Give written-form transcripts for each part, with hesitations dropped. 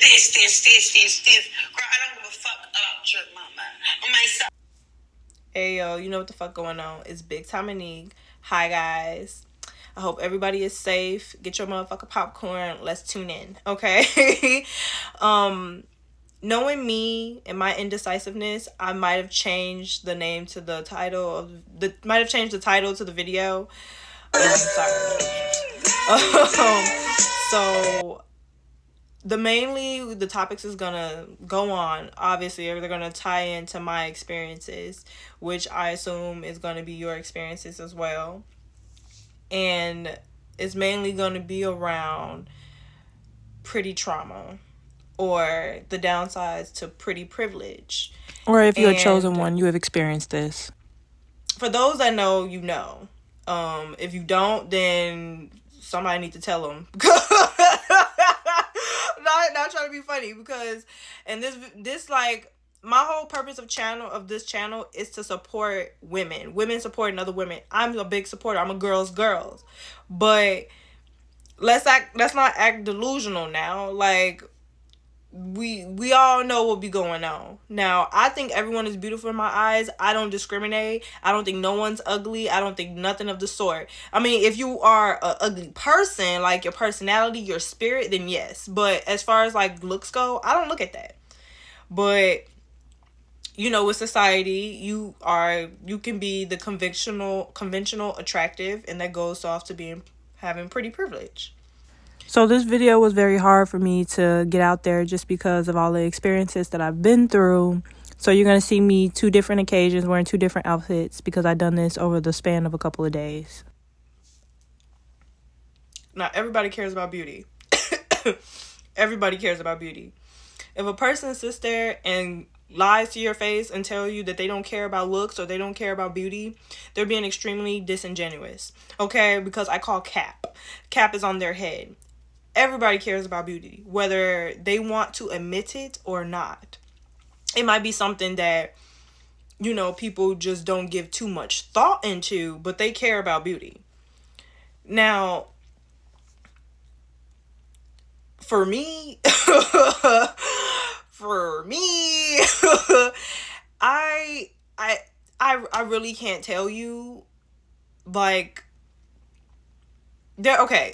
This. Girl, I don't give a fuck about your mama. Myself. Hey yo, you know what the fuck going on? It's Big Time Anig. Hi guys. I hope everybody is safe. Get your motherfucking popcorn. Let's tune in. Okay. Knowing me and my indecisiveness, I might have changed the name to the title of the might have changed the title to the video. Sorry. So the topics is gonna go on. Obviously, they're gonna tie into my experiences, which I assume is gonna be your experiences as well. And it's mainly gonna be around pretty trauma or the downsides to pretty privilege. Or if you're a chosen one, you have experienced this. For those that know, you know. If you don't, then somebody need to tell them. not trying to be funny, because and this like my whole purpose of this channel is to support women supporting other women. I'm a big supporter. I'm a girls, but let's not act delusional now. Like we all know what be going on. Now, I think everyone is beautiful in my eyes. I don't discriminate. I don't think no one's ugly. I don't think nothing of the sort. I mean, if you are a ugly person, like your personality, your spirit, then yes. But as far as like looks go, I don't look at that. But you know, with society, you can be the conventional attractive, and that goes off to having pretty privilege. So this video was very hard for me to get out there just because of all the experiences that I've been through. So you're going to see me 2 different occasions wearing 2 different outfits because I've done this over the span of a couple of days. Now, everybody cares about beauty. Everybody cares about beauty. If a person sits there and lies to your face and tell you that they don't care about looks or they don't care about beauty, they're being extremely disingenuous. Okay? Because I call cap. Cap is on their head. Everybody cares about beauty, whether they want to admit it or not. It might be something that, you know, people just don't give too much thought into, but they care about beauty. Now, for me, I really can't tell you, like,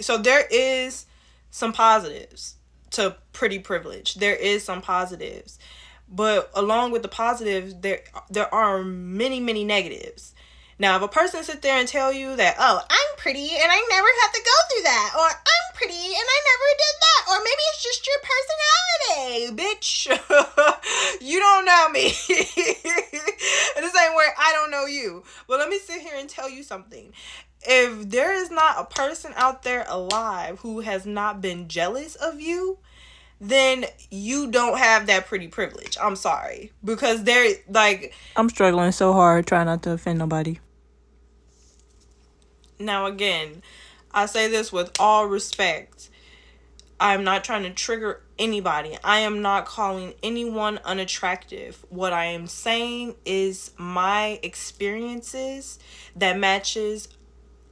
so there is some positives to pretty privilege. There is some positives, but along with the positives, there are many negatives. Now, if a person sit there and tell you that, oh, I'm pretty and I never have to go through that, or I'm pretty and I never did that, or maybe it's just your personality, bitch. You don't know me. In the same way, I don't know you. But let me sit here and tell you something. If there is not a person out there alive who has not been jealous of you, then you don't have that pretty privilege. I'm sorry. Because I'm struggling so hard trying not to offend nobody. Now, again, I say this with all respect. I'm not trying to trigger anybody. I am not calling anyone unattractive. What I am saying is my experiences that matches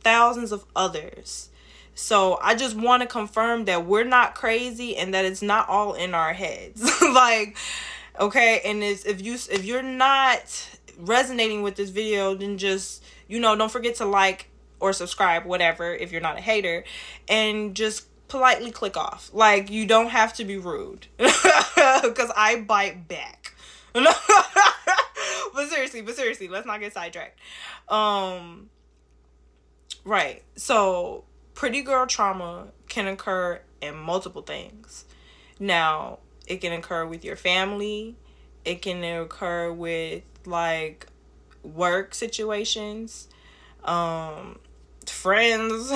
thousands of others. So I just want to confirm that we're not crazy and that it's not all in our heads. Like, okay, and if you're not resonating with this video, then just, you know, don't forget to like or subscribe, whatever, if you're not a hater, and just politely click off. Like, you don't have to be rude, because I bite back. But seriously, let's not get sidetracked. Right. So, pretty girl trauma can occur in multiple things. Now, it can occur with your family. It can occur with, like, work situations, friends.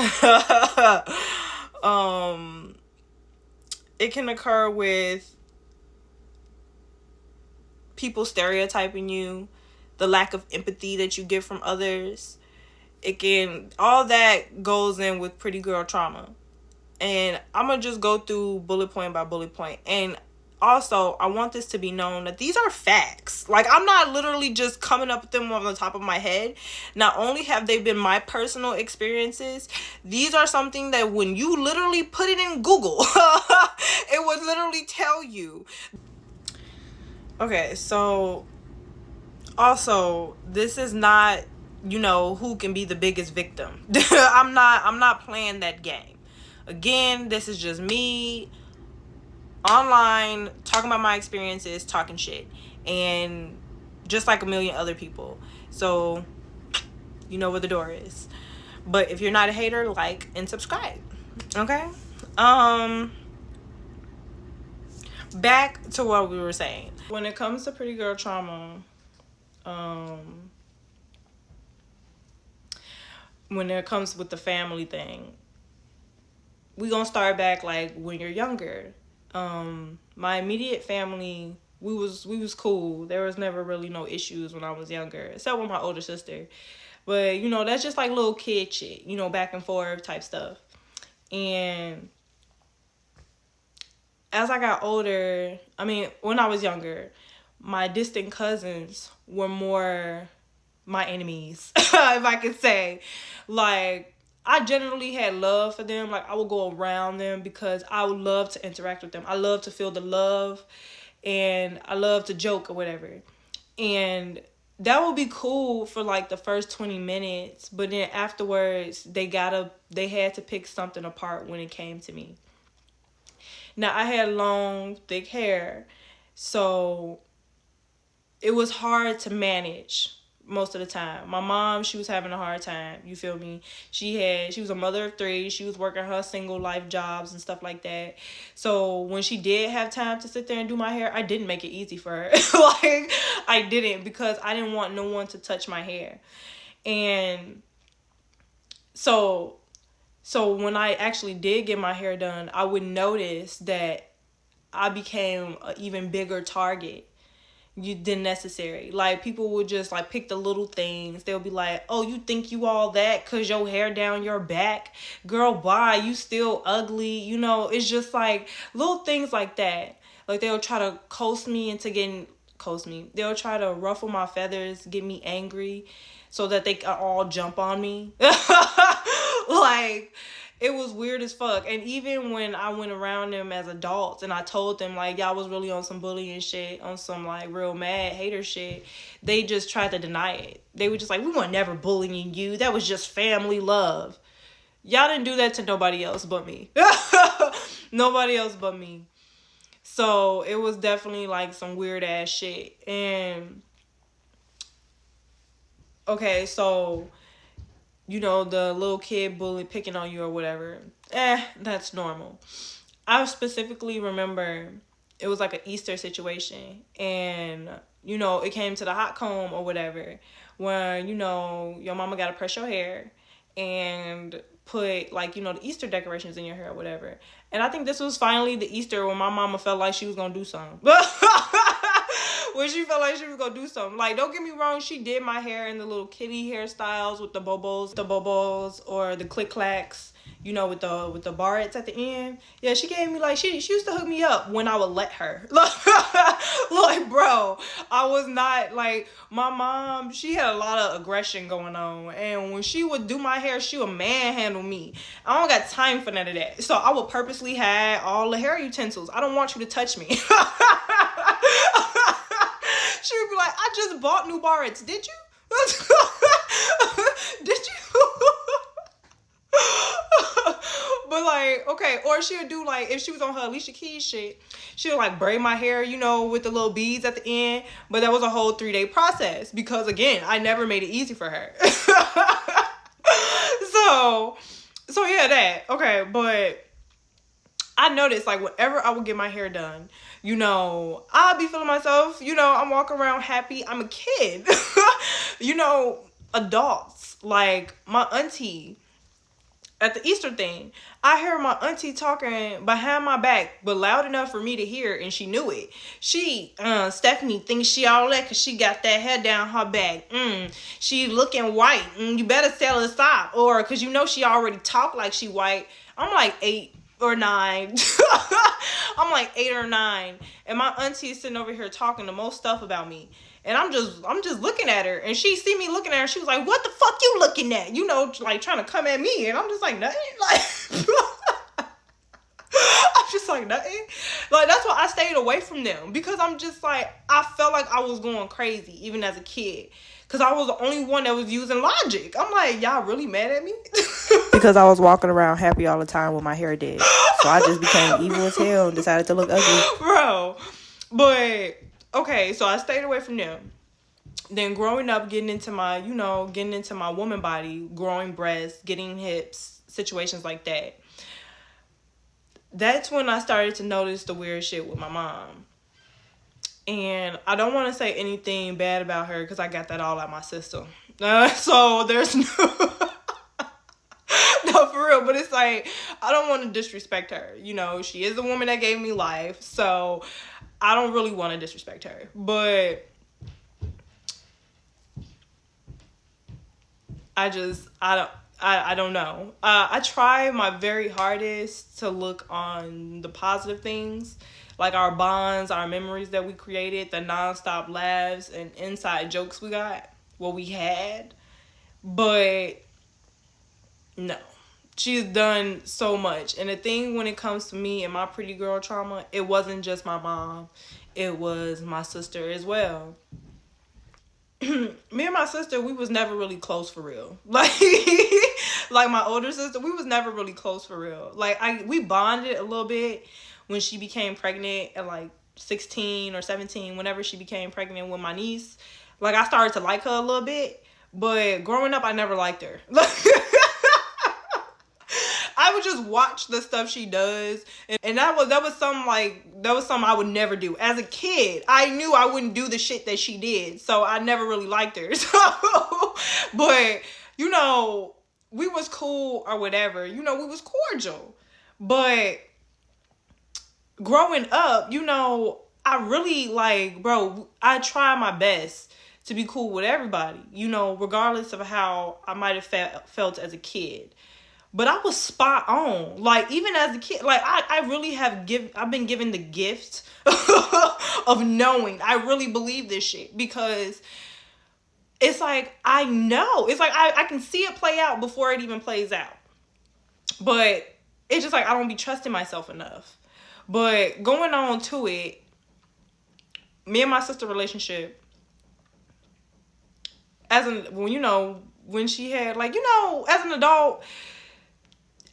It can occur with people stereotyping you, the lack of empathy that you get from others. All that goes in with pretty girl trauma. And I'm going to just go through bullet point by bullet point. And also, I want this to be known that these are facts. Like, I'm not literally just coming up with them on the top of my head. Not only have they been my personal experiences, these are something that when you literally put it in Google, it would would literally tell you. Okay, so also, this is not, who can be the biggest victim. I'm not playing that game. Again, this is just me online talking about my experiences, talking shit, and just like a million other people. So you know where the door is. But if you're not a hater, like and subscribe. Okay? Back to what we were saying. When it comes to pretty girl trauma, when it comes with the family thing, we gonna start back like when you're younger. My immediate family, we was cool. There was never really no issues when I was younger, except with my older sister. But that's just like little kid shit, back and forth type stuff. And as I got older, when I was younger, my distant cousins were more my enemies, if I could say. Like, I generally had love for them. Like, I would go around them because I would love to interact with them. I love to feel the love, and I love to joke or whatever. And that would be cool for like the first 20 minutes, but then afterwards they had to pick something apart when it came to me. Now, I had long, thick hair, so it was hard to manage most of the time. My mom, she was having a hard time, you feel me? She was a mother of 3. She was working her single life jobs and stuff like that. So when she did have time to sit there and do my hair, I didn't make it easy for her. Like, I didn't, because I didn't want no one to touch my hair. And so when I actually did get my hair done, I would notice that I became an even bigger target than necessary. Like, people would just like pick the little things. They'll be like, oh, you think you all that because your hair down your back? Girl, bye, you still ugly. It's just like little things like that. Like, they'll try to they'll try to ruffle my feathers, get me angry so that they can all jump on me. Like, it was weird as fuck. And even when I went around them as adults and I told them, like, y'all was really on some bullying shit, on some, like, real mad hater shit, they just tried to deny it. They were just like, we weren't never bullying you. That was just family love. Y'all didn't do that to nobody else but me. Nobody else but me. So it was definitely, like, some weird-ass shit. And, okay, so the little kid bully picking on you or whatever, that's normal. I specifically remember it was like an Easter situation, and it came to the hot comb or whatever, where your mama gotta press your hair and put like the Easter decorations in your hair or whatever. And I think this was finally the Easter when my mama felt like she was gonna do something. When she felt like she was gonna do something. Like, don't get me wrong, she did my hair in the little kitty hairstyles with the bobos or the click clacks, with the barrettes at the end. Yeah, she gave me, like, she used to hook me up when I would let her. Like, bro, I was not, like, my mom, she had a lot of aggression going on, and when she would do my hair, she would manhandle me. I don't got time for none of that. So I would purposely hide all the hair utensils. I don't want you to touch me. She would be like, I just bought new barrettes. Did you? Did you? But like, okay, or she would do like, if she was on her Alicia Keys shit, she would like braid my hair, with the little beads at the end. But that was a whole 3-day process because, again, I never made it easy for her. So yeah, that. Okay, but I noticed, like, whenever I would get my hair done, I'd be feeling myself, I'm walking around happy. I'm a kid. Adults, like my auntie at the Easter thing, I heard my auntie talking behind my back, but loud enough for me to hear, and she knew it. Stephanie thinks she all that because she got that hair down her back. She looking white. You better tell her to stop. Or because she already talked like she white. I'm like 8 or 9. I'm like 8 or 9. And my auntie is sitting over here talking the most stuff about me. And I'm just looking at her, and she see me looking at her. She was like, "What the fuck you looking at?" Like trying to come at me, and I'm just like, nothing. Like, I'm just like nothing. Like, that's why I stayed away from them, because I'm just like, I felt like I was going crazy even as a kid, because I was the only one that was using logic. I'm like, y'all really mad at me? Because I was walking around happy all the time with my hair did. So I just became evil as hell and decided to look ugly. Bro. But, okay, so I stayed away from them. Then growing up, getting into my woman body, growing breasts, getting hips, situations like that. That's when I started to notice the weird shit with my mom. And I don't want to say anything bad about her, because I got that all out my system. So there's no... No, for real. But it's like, I don't want to disrespect her. You know, she is the woman that gave me life. So I don't really want to disrespect her. But I don't know. I try my very hardest to look on the positive things, like our bonds, our memories that we created, the nonstop laughs and inside jokes we had. But no, she's done so much. And the thing when it comes to me and my pretty girl trauma, it wasn't just my mom. It was my sister as well. Me and my sister, we was never really close for real. Like my older sister, we was never really close for real. Like, we bonded a little bit when she became pregnant at like 16 or 17, whenever she became pregnant with my niece. Like, I started to like her a little bit, but growing up, I never liked her. I would just watch the stuff she does, and that was something I would never do. As a kid, I knew I wouldn't do the shit that she did, so I never really liked her. So, but you know, we was cool or whatever. You know, we was cordial. But growing up, you know, I really I try my best to be cool with everybody. You know, regardless of how I might have felt as a kid. But I was spot on. Like, even as a kid, like, I really I've been given the gift of knowing. I really believe this shit, because it's like, I know. It's like, I can see it play out before it even plays out. But it's just like, I don't be trusting myself enough. But going on to it, me and my sister relationship, when she had, like, you know, as an adult,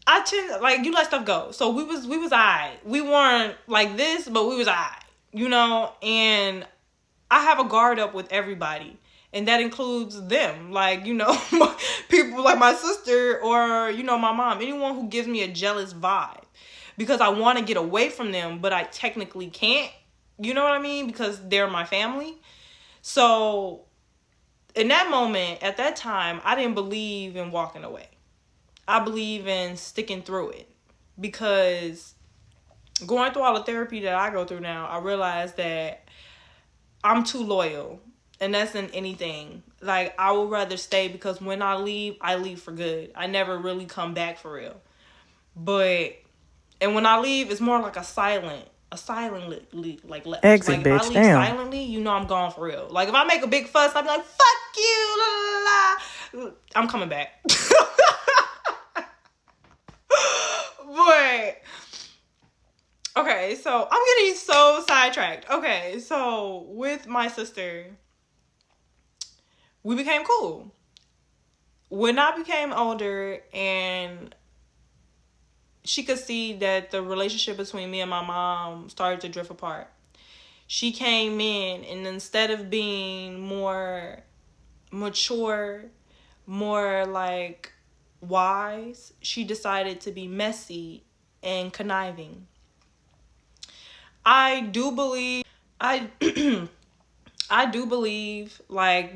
I tend, like, you let stuff go. So we was alright. We weren't like this, but we was alright, you know? And I have a guard up with everybody. And that includes them. Like, you know, people like my sister or, you know, my mom. Anyone who gives me a jealous vibe. Because I want to get away from them, but I technically can't. You know what I mean? Because they're my family. So, in that moment, at that time, I didn't believe in walking away. I believe in sticking through it, because going through all the therapy that I go through now, I realize that I'm too loyal, and that's in anything. Like, I would rather stay, because when I leave for good. I never really come back for real. And when I leave, it's more like a silent like left. Exit, like, bitch. If I leave Damn. silently, you know I'm gone for real. Like, if I make a big fuss, I'm like, fuck you, la la la. I'm coming back. But okay, so I'm getting so sidetracked. Okay, so with my sister, we became cool. When I became older and she could see that the relationship between me and my mom started to drift apart, she came in, and instead of being more mature, more like wise, she decided to be messy and conniving. I do believe like,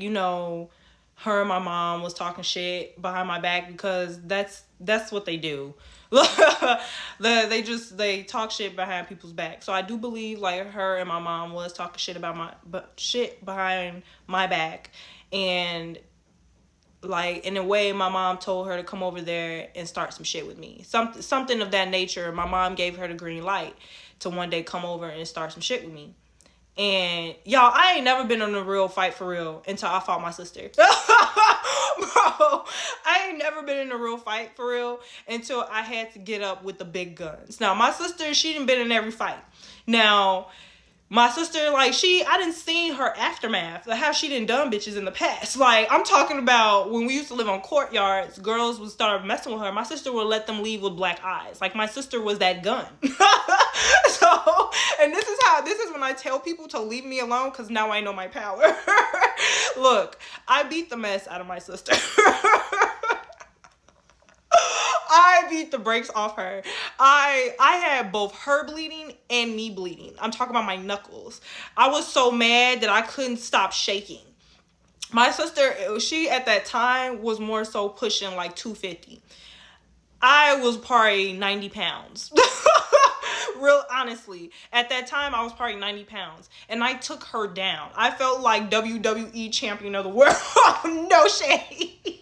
you know, her and my mom was talking shit behind my back, because that's what they do. They talk shit behind people's back. So I do believe like her and my mom was talking shit behind my back. And like, in a way, my mom told her to come over there and start some shit with me. Something of that nature. My mom gave her the green light to one day come over and start some shit with me. And y'all, I ain't never been in a real fight for real until I fought my sister. Bro, I ain't never been in a real fight for real until I had to get up with the big guns. Now, my sister, she done been in every fight. Now, my sister, like, I didn't see her aftermath, like how she done bitches in the past. Like, I'm talking about when we used to live on courtyards, girls would start messing with her. My sister would let them leave with black eyes. Like, my sister was that gun. So, and this is when I tell people to leave me alone, because now I know my power. Look, I beat the mess out of my sister. I beat the brakes off her. I had both her bleeding and me bleeding. I'm talking about my knuckles. I was so mad that I couldn't stop shaking. My sister, she at that time was more so pushing like 250. I was probably 90 pounds. Real honestly, at that time I was probably 90 pounds and I took her down. I felt like WWE champion of the world. No shade.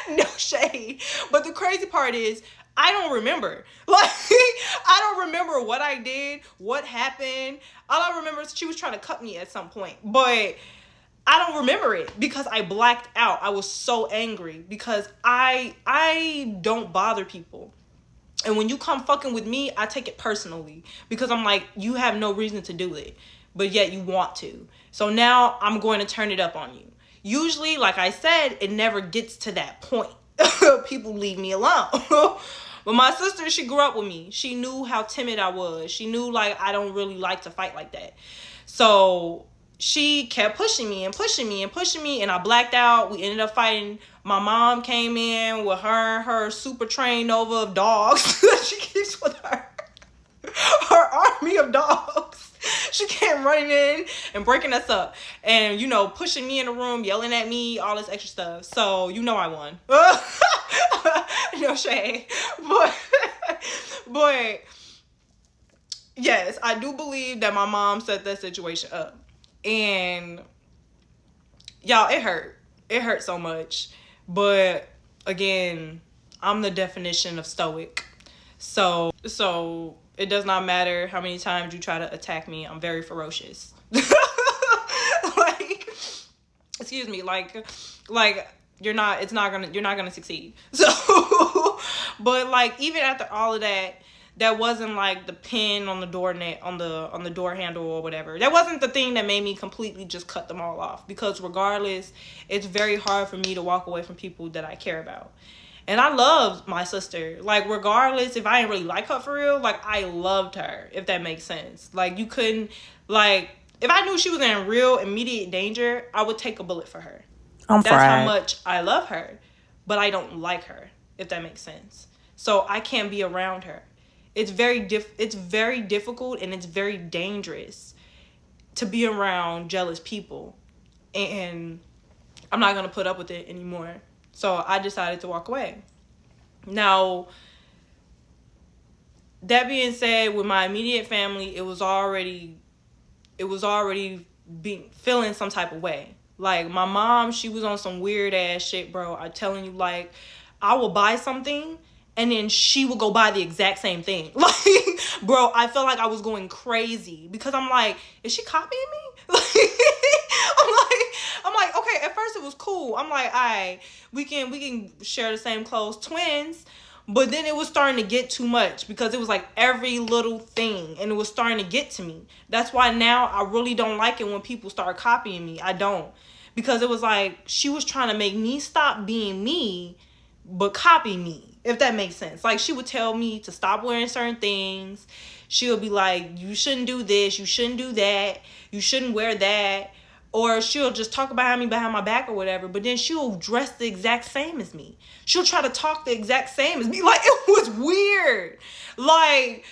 No shade. But the crazy part is, I don't remember. Like, I don't remember what I did, what happened. All I remember is she was trying to cut me at some point. But I don't remember it because I blacked out. I was so angry because I don't bother people. And when you come fucking with me, I take it personally because I'm like, you have no reason to do it, but yet you want to. So now I'm going to turn it up on you. Usually, like I said, it never gets to that point. People leave me alone. But my sister, she grew up with me. She knew how timid I was. She knew, like, I don't really like to fight like that. So she kept pushing me and pushing me and pushing me, and I blacked out. We ended up fighting. My mom came in with her super trained Nova of dogs. She keeps with her army of dogs. She came running in and breaking us up and, you know, pushing me in the room, yelling at me, all this extra stuff. So, you know I won. No shade. But, yes, I do believe that my mom set that situation up. And, y'all, it hurt. It hurt so much. But, again, I'm the definition of stoic. So it does not matter how many times you try to attack me. I'm very ferocious. Like, excuse me, like you're not gonna succeed. So, but like, even after all of that, that wasn't like the pin on the door on the door handle or whatever. That wasn't the thing that made me completely just cut them all off, because regardless, it's very hard for me to walk away from people that I care about. And I loved my sister. Like, regardless if I didn't really like her for real, like, I loved her, if that makes sense. Like, you couldn't, like, if I knew she was in real immediate danger, I would take a bullet for her. That's how much I love her. But I don't like her, if that makes sense. So I can't be around her. It's very difficult and it's very dangerous to be around jealous people. And I'm not going to put up with it anymore. So I decided to walk away. Now, that being said, with my immediate family, it was already feeling some type of way. Like, my mom, she was on some weird ass shit, bro. I'm telling you, like, I will buy something and then she will go buy the exact same thing. Like, bro, I felt like I was going crazy because I'm like, is she copying me? I'm like, okay, at first it was cool. I'm like, all right, we can share the same clothes, twins. But then it was starting to get too much because it was like every little thing, and it was starting to get to me. That's why now I really don't like it when people start copying me. I don't. Because it was like she was trying to make me stop being me, but copy me, if that makes sense. Like, she would tell me to stop wearing certain things. She would be like, you shouldn't do this, you shouldn't do that, you shouldn't wear that. Or she'll just talk about me behind my back or whatever, but then she'll dress the exact same as me. She'll try to talk the exact same as me. Like, it was weird. Like,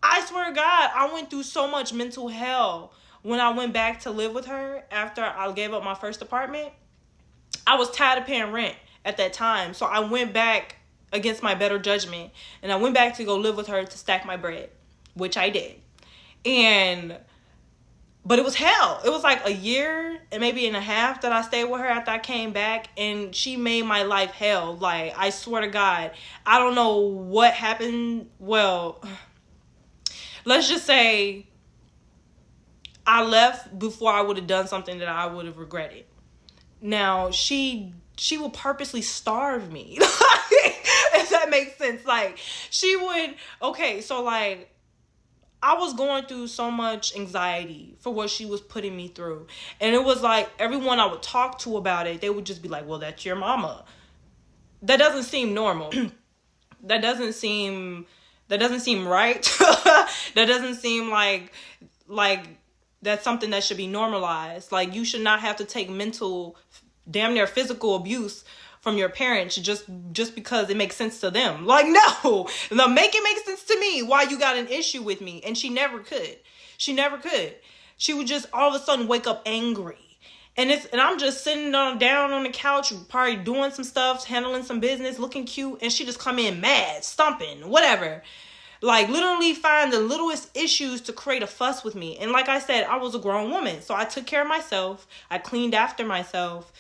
I swear to God, I went through so much mental hell when I went back to live with her after I gave up my first apartment. I was tired of paying rent at that time, so I went back against my better judgment, and I went back to go live with her to stack my bread, which I did. But it was hell. It was like a year and maybe and a half that I stayed with her after I came back, and she made my life hell. Like, I swear to God, I don't know what happened. Well, let's just say I left before I would have done something that I would have regretted. Now, she will purposely starve me. If that makes sense. Like, she would, okay, so like, I was going through so much anxiety for what she was putting me through. And it was like, everyone I would talk to about it, they would just be like, well, that's your mama. That doesn't seem normal. that doesn't seem right. That doesn't seem like that's something that should be normalized. Like, you should not have to take mental, damn near physical abuse from your parents just because it makes sense to them. Like, no, make it make sense to me why you got an issue with me. And she never could. She would just all of a sudden wake up angry. And I'm just sitting down on the couch, probably doing some stuff, handling some business, looking cute, and she just come in mad, stomping, whatever. Like, literally find the littlest issues to create a fuss with me. And like I said, I was a grown woman, so I took care of myself. I cleaned after myself.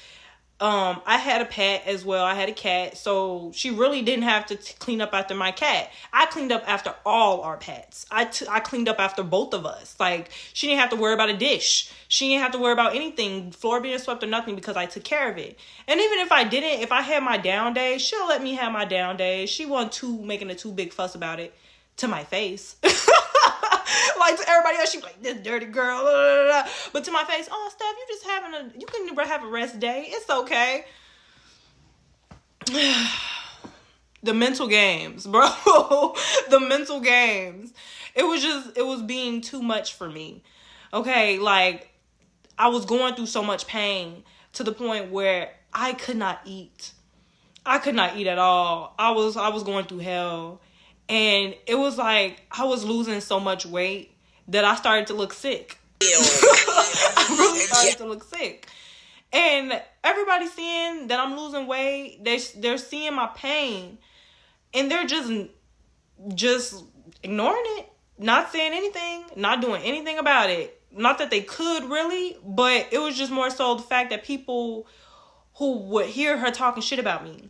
I had a pet as well. I had a cat, so she really didn't have to clean up after my cat. I cleaned up after all our pets. I cleaned up after both of us. Like, she didn't have to worry about a dish. She didn't have to worry about anything, floor being swept or nothing, because I took care of it. And even if I didn't, if I had my down day, she'll let me have my down day. She wasn't making a too big fuss about it to my face. Like, to everybody else, she'd be like, this dirty girl. Blah, blah, blah. But to my face, oh, Steph, you can have a rest day. It's okay. The mental games, bro. The mental games. It was being too much for me. Okay, like, I was going through so much pain to the point where I could not eat. I could not eat at all. I was going through hell. And it was like I was losing so much weight that I started to look sick. I really started to look sick. And everybody's seeing that I'm losing weight. They're seeing my pain. And they're just ignoring it. Not saying anything. Not doing anything about it. Not that they could really. But it was just more so the fact that people who would hear her talking shit about me,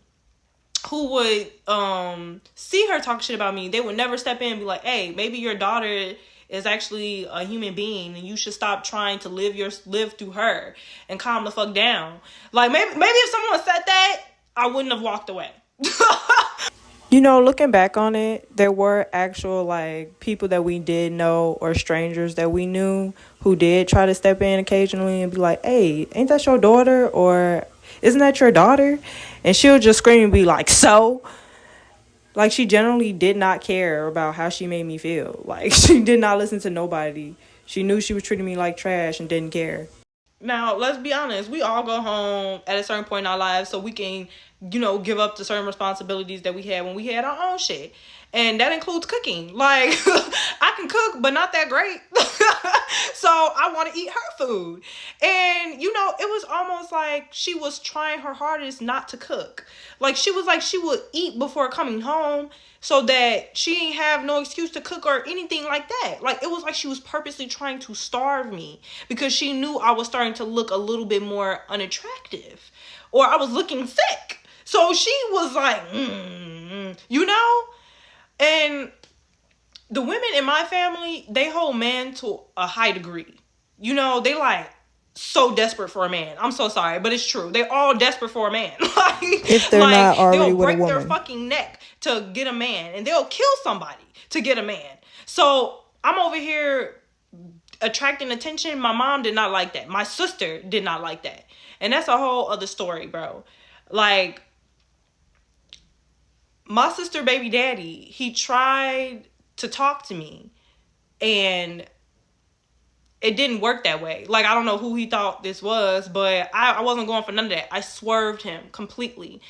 who would see her talk shit about me, they would never step in and be like, hey, maybe your daughter is actually a human being and you should stop trying to live through her and calm the fuck down. Like, maybe if someone said that, I wouldn't have walked away. You know, looking back on it, there were actual, like, people that we did know or strangers that we knew who did try to step in occasionally and be like, hey, ain't that your daughter? Or isn't that your daughter? And she'll just scream and be like, so? Like, she generally did not care about how she made me feel. Like, she did not listen to nobody. She knew she was treating me like trash and didn't care. Now, let's be honest. We all go home at a certain point in our lives so we can, give up to certain responsibilities that we had when we had our own shit. And that includes cooking. Like, I can cook, but not that great. So I want to eat her food. And, it was almost like she was trying her hardest not to cook. Like, she would eat before coming home so that she didn't have no excuse to cook or anything like that. Like, it was like she was purposely trying to starve me because she knew I was starting to look a little bit more unattractive or I was looking sick. So she was like, And the women in my family, they hold man to a high degree. They like so desperate for a man. I'm so sorry, but it's true. They're all desperate for a man. If they're not already with a woman. They'll break their fucking neck to get a man, and they'll kill somebody to get a man. So I'm over here attracting attention. My mom did not like that. My sister did not like that. And that's a whole other story, bro. Like, my sister baby daddy, he tried to talk to me and it didn't work that way. Like, I don't know who he thought this was, but I wasn't going for none of that. I swerved him completely.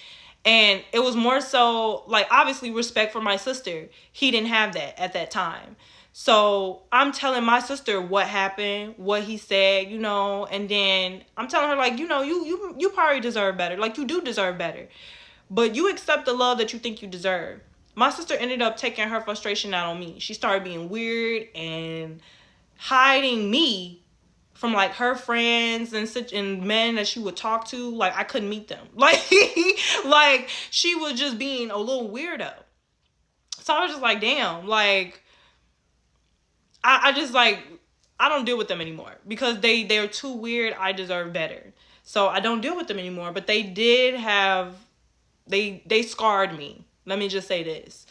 And it was more so, like, obviously respect for my sister. He didn't have that at that time. So I'm telling my sister what happened, what he said, and then I'm telling her, like, you probably deserve better. Like, you do deserve better. But you accept the love that you think you deserve. My sister ended up taking her frustration out on me. She started being weird and hiding me from, like, her friends and men that she would talk to. Like, I couldn't meet them. Like, she was just being a little weirdo. So I was just like, damn. Like, I just, like, I don't deal with them anymore because they're too weird. I deserve better. So I don't deal with them anymore. But they did have, they scarred me. Let me just say this.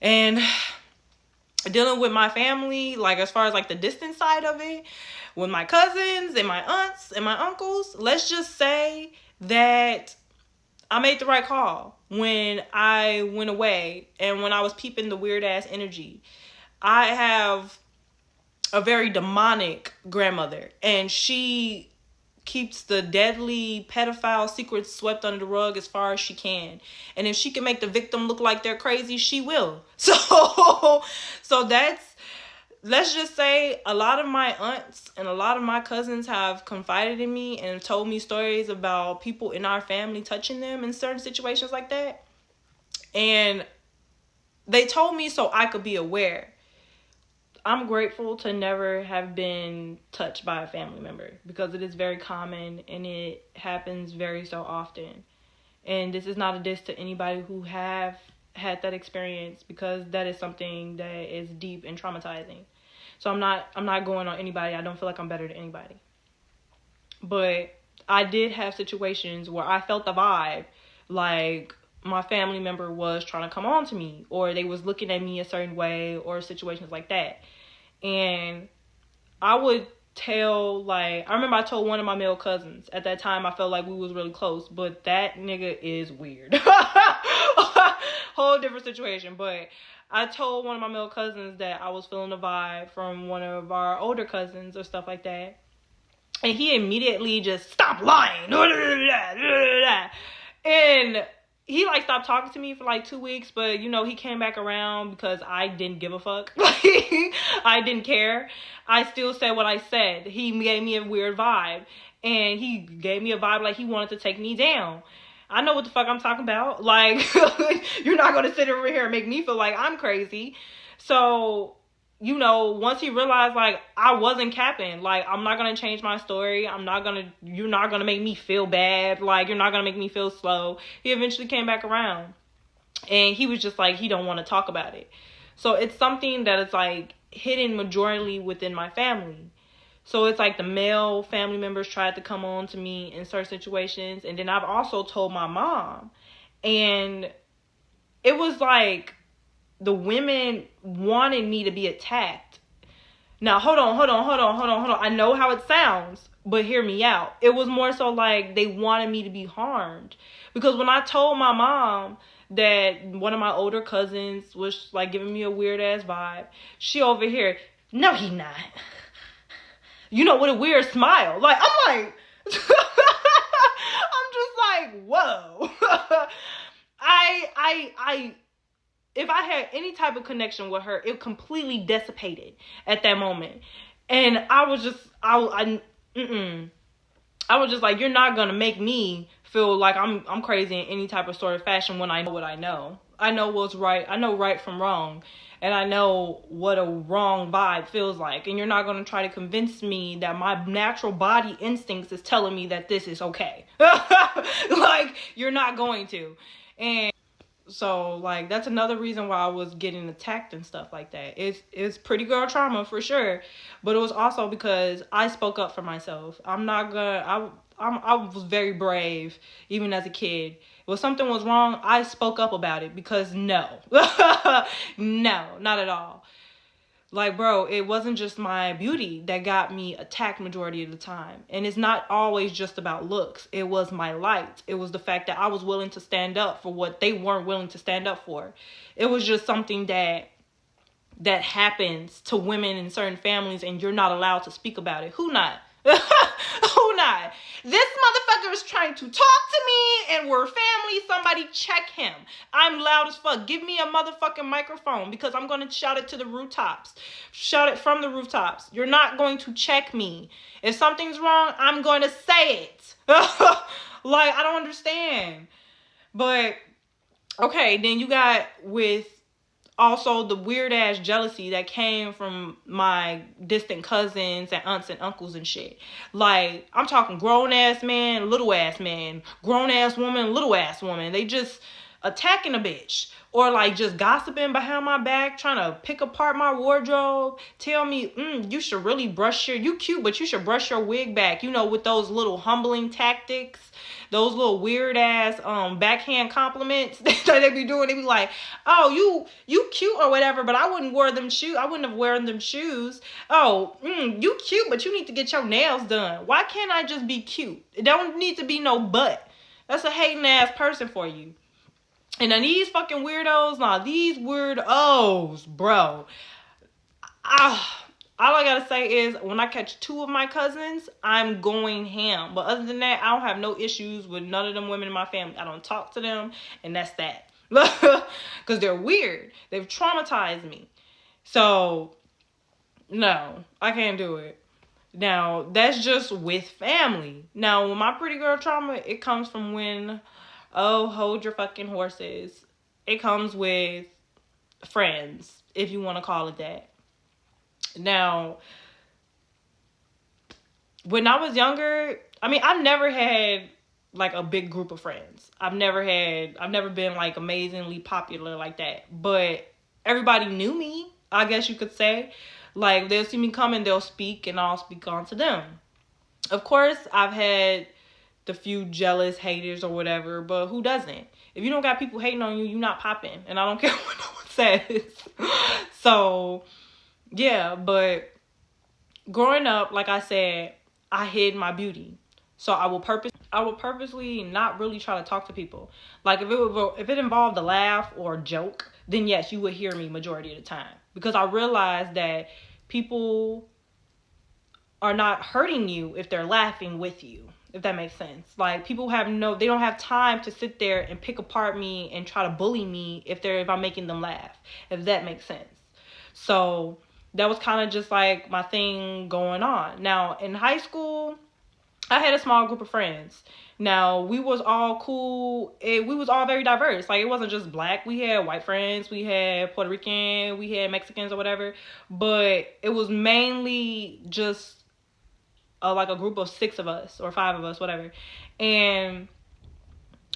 And dealing with my family, like as far as like the distant side of it, with my cousins and my aunts and my uncles, let's just say that I made the right call when I went away and when I was peeping the weird ass energy. I have a very demonic grandmother, and she keeps the deadly pedophile secrets swept under the rug as far as she can. And if she can make the victim look like they're crazy, she will. So that's, let's just say a lot of my aunts and a lot of my cousins have confided in me and told me stories about people in our family touching them in certain situations like that. And they told me so I could be aware. I'm grateful to never have been touched by a family member because it is very common and it happens very so often. And this is not a diss to anybody who have had that experience, because that is something that is deep and traumatizing. So I'm not going on anybody. I don't feel like I'm better than anybody. But I did have situations where I felt the vibe, like my family member was trying to come on to me, or they was looking at me a certain way, or situations like that. And I would tell, like, I remember I told one of my male cousins. At that time, I felt like we was really close, but that nigga is weird. Whole different situation. But I told one of my male cousins that I was feeling a vibe from one of our older cousins or stuff like that. And he immediately just stopped lying. And he like stopped talking to me for like 2 weeks, but you know, he came back around because I didn't give a fuck. I didn't care. I still said what I said. He gave me a weird vibe, and he gave me a vibe like he wanted to take me down. I know what the fuck I'm talking about. Like, you're not going to sit over here and make me feel like I'm crazy. So, you know, once he realized, like, I wasn't capping, like, I'm not going to change my story. You're not going to make me feel bad. Like, you're not going to make me feel slow. He eventually came back around, and he was just like, he don't want to talk about it. So it's something that is like hidden majority within my family. So it's like the male family members tried to come on to me in certain situations. And then I've also told my mom, and it was like, the women wanted me to be attacked. Now, hold on. I know how it sounds, but hear me out. It was more so like they wanted me to be harmed. Because when I told my mom that one of my older cousins was like giving me a weird ass vibe, she over here, no, he not. You know, with a weird smile. Like, I'm like, I'm just like, whoa. If I had any type of connection with her, it completely dissipated at that moment. And I was just, I was just like, you're not going to make me feel like I'm crazy in any type of sort of fashion when I know what I know. I know what's right. I know right from wrong. And I know what a wrong vibe feels like. And you're not going to try to convince me that my natural body instincts is telling me that this is okay. Like, you're not going to. And so, like, that's another reason why I was getting attacked and stuff like that. It's pretty girl trauma for sure. But it was also because I spoke up for myself. I was very brave, even as a kid. If something was wrong, I spoke up about it because no. No, not at all. Like, bro, it wasn't just my beauty that got me attacked majority of the time. And it's not always just about looks. It was my light. It was the fact that I was willing to stand up for what they weren't willing to stand up for. It was just something that happens to women in certain families, and you're not allowed to speak about it. Who not? Who not? This motherfucker is trying to talk to me and we're family. Somebody check him. I'm loud as fuck. Give me a motherfucking microphone because I'm going to shout it to the rooftops. Shout it from the rooftops. You're not going to check me. If something's wrong, I'm going to say it. Like, I don't understand. But, okay, then you got with also the weird ass jealousy that came from my distant cousins and aunts and uncles and shit. Like, I'm talking grown ass man, little ass man, grown ass woman, little ass woman. They just, attacking a bitch, or like just gossiping behind my back, trying to pick apart my wardrobe, tell me, you should really you cute, but you should brush your wig back, you know, with those little humbling tactics, those little weird ass backhand compliments that they be doing. They be like, oh, you cute or whatever, but I wouldn't wear them shoes. I wouldn't have worn them shoes. Oh, you cute, but you need to get your nails done. Why can't I just be cute? It don't need to be no butt. That's a hating ass person for you. And then these fucking weirdos, these weirdos, bro. All I gotta say is when I catch 2 of my cousins, I'm going ham. But other than that, I don't have no issues with none of them women in my family. I don't talk to them, and that's that. Because they're weird. They've traumatized me. So, no, I can't do it. Now, that's just with family. Now, with my pretty girl trauma, it comes from when, hold your fucking horses. It comes with friends, if you want to call it that. Now, when I was younger, I mean, I've never had like a big group of friends. I've never been like amazingly popular like that. But everybody knew me, I guess you could say. Like, they'll see me come and they'll speak, and I'll speak on to them. Of course, I've had the few jealous haters or whatever, but who doesn't? If you don't got people hating on you, you're not popping. And I don't care what no one says. So, yeah, but growing up, like I said, I hid my beauty. So I will purposely not really try to talk to people. Like, if it involved a laugh or a joke, then yes, you would hear me majority of the time. Because I realized that people are not hurting you if they're laughing with you, if that makes sense. Like, people they don't have time to sit there and pick apart me and try to bully me if I'm making them laugh, if that makes sense. So that was kind of just like my thing going on. Now, in high school, I had a small group of friends. Now, we was all cool. We was all very diverse. Like, it wasn't just black. We had white friends. We had Puerto Rican. We had Mexicans or whatever. But it was mainly just like a group of 6 of us or 5 of us, whatever. And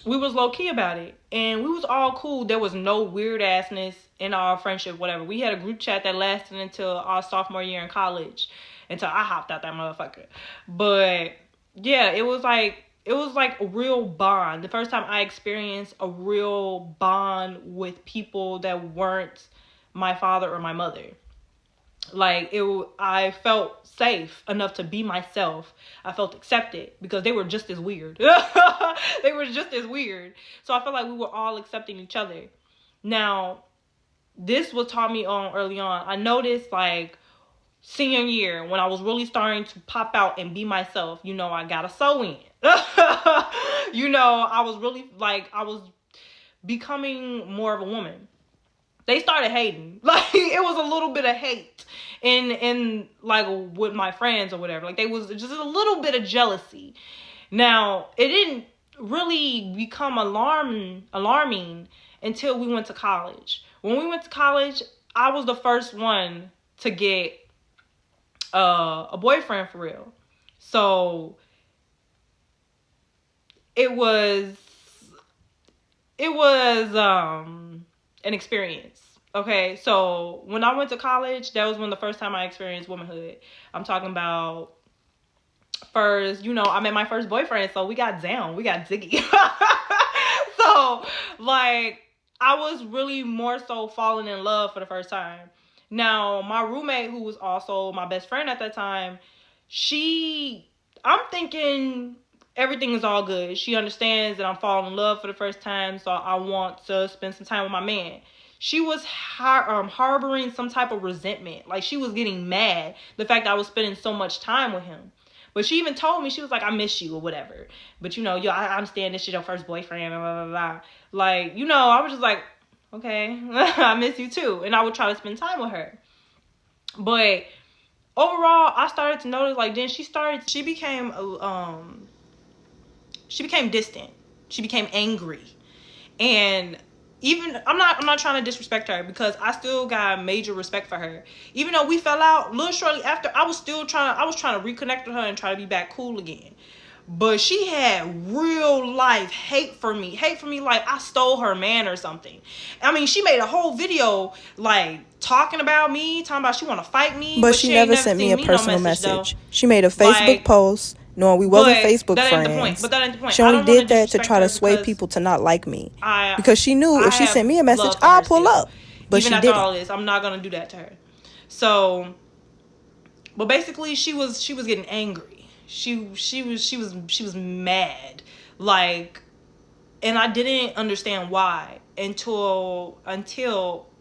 we was low-key about it. And we was all cool. There was no weird-assness in our friendship, whatever. We had a group chat that lasted until our sophomore year in college. Until I hopped out that motherfucker. But, yeah, it was like a real bond. The first time I experienced a real bond with people that weren't my father or my mother. Like, I felt safe enough to be myself. I felt accepted because they were just as weird. They were just as weird. So I felt like we were all accepting each other. Now, this was taught me early on. I noticed, like, senior year, when I was really starting to pop out and be myself, you know, I got a sew in. You know, I was really, like, I was becoming more of a woman. They started hating. Like, it was a little bit of hate in like, with my friends or whatever. Like, they was just a little bit of jealousy. Now, it didn't really become alarming until we went to college. When we went to college, I was the first one to get a boyfriend for real. So it was an experience. Okay, so when I went to college, that was when the first time I experienced womanhood. I'm talking about first, you know, I met my first boyfriend, so we got down, we got ziggy. So, like, I was really more so falling in love for the first time. Now, my roommate, who was also my best friend at that time, I'm thinking everything is all good. She understands that I'm falling in love for the first time, so I want to spend some time with my man. She was harboring some type of resentment. Like, she was getting mad the fact that I was spending so much time with him. But she even told me, she was like, I miss you or whatever. But, you know, I understand this is your first boyfriend, blah, blah, blah. Like, you know, I was just like, okay, I miss you too. And I would try to spend time with her. But overall, I started to notice, like, then she became distant. She became angry. And even, I'm not trying to disrespect her, because I still got major respect for her. Even though we fell out a little shortly after, I was trying to reconnect with her and try to be back cool again. but she had real life hate for me like I stole her man or something. I mean, she made a whole video like talking about me, talking about she want to fight me, But but she she ain't never never sent me seen a me no personal message message. She made a though. Facebook Like, post knowing we wasn't but Facebook that ain't the point. friends. But that ain't the point. She I only don't want to did that to disrespect try to her sway because people to not like me. I Because she knew if she have sent me a message, love for I'll her pull still. up. But Even she after didn't. all this, I'm not gonna do that to her. So, but basically, she was getting angry. She was mad, like, and I didn't understand why until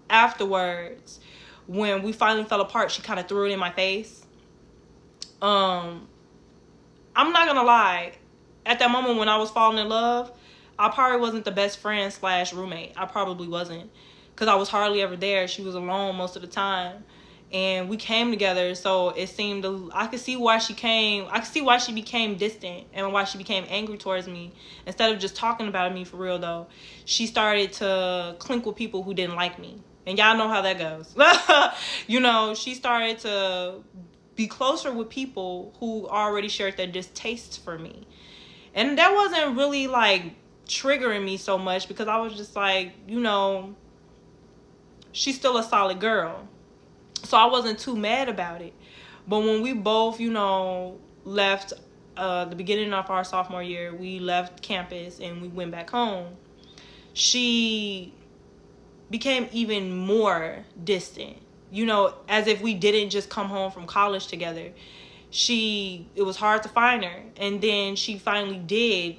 afterwards, when we finally fell apart. She kind of threw it in my face. I'm not gonna lie. At that moment when I was falling in love, I probably wasn't the best friend / roommate. I probably wasn't, because I was hardly ever there. She was alone most of the time, and we came together. So it seemed I could see why she came. I could see why she became distant and why she became angry towards me. Instead of just talking about me for real, though, she started to clink with people who didn't like me, and y'all know how that goes. You know, she started to be closer with people who already shared their distaste for me. And that wasn't really like triggering me so much, because I was just like, you know, she's still a solid girl. So I wasn't too mad about it. But when we both, you know, left the beginning of our sophomore year, we left campus and we went back home, she became even more distant. You know, as if we didn't just come home from college together. It was hard to find her. And then she finally did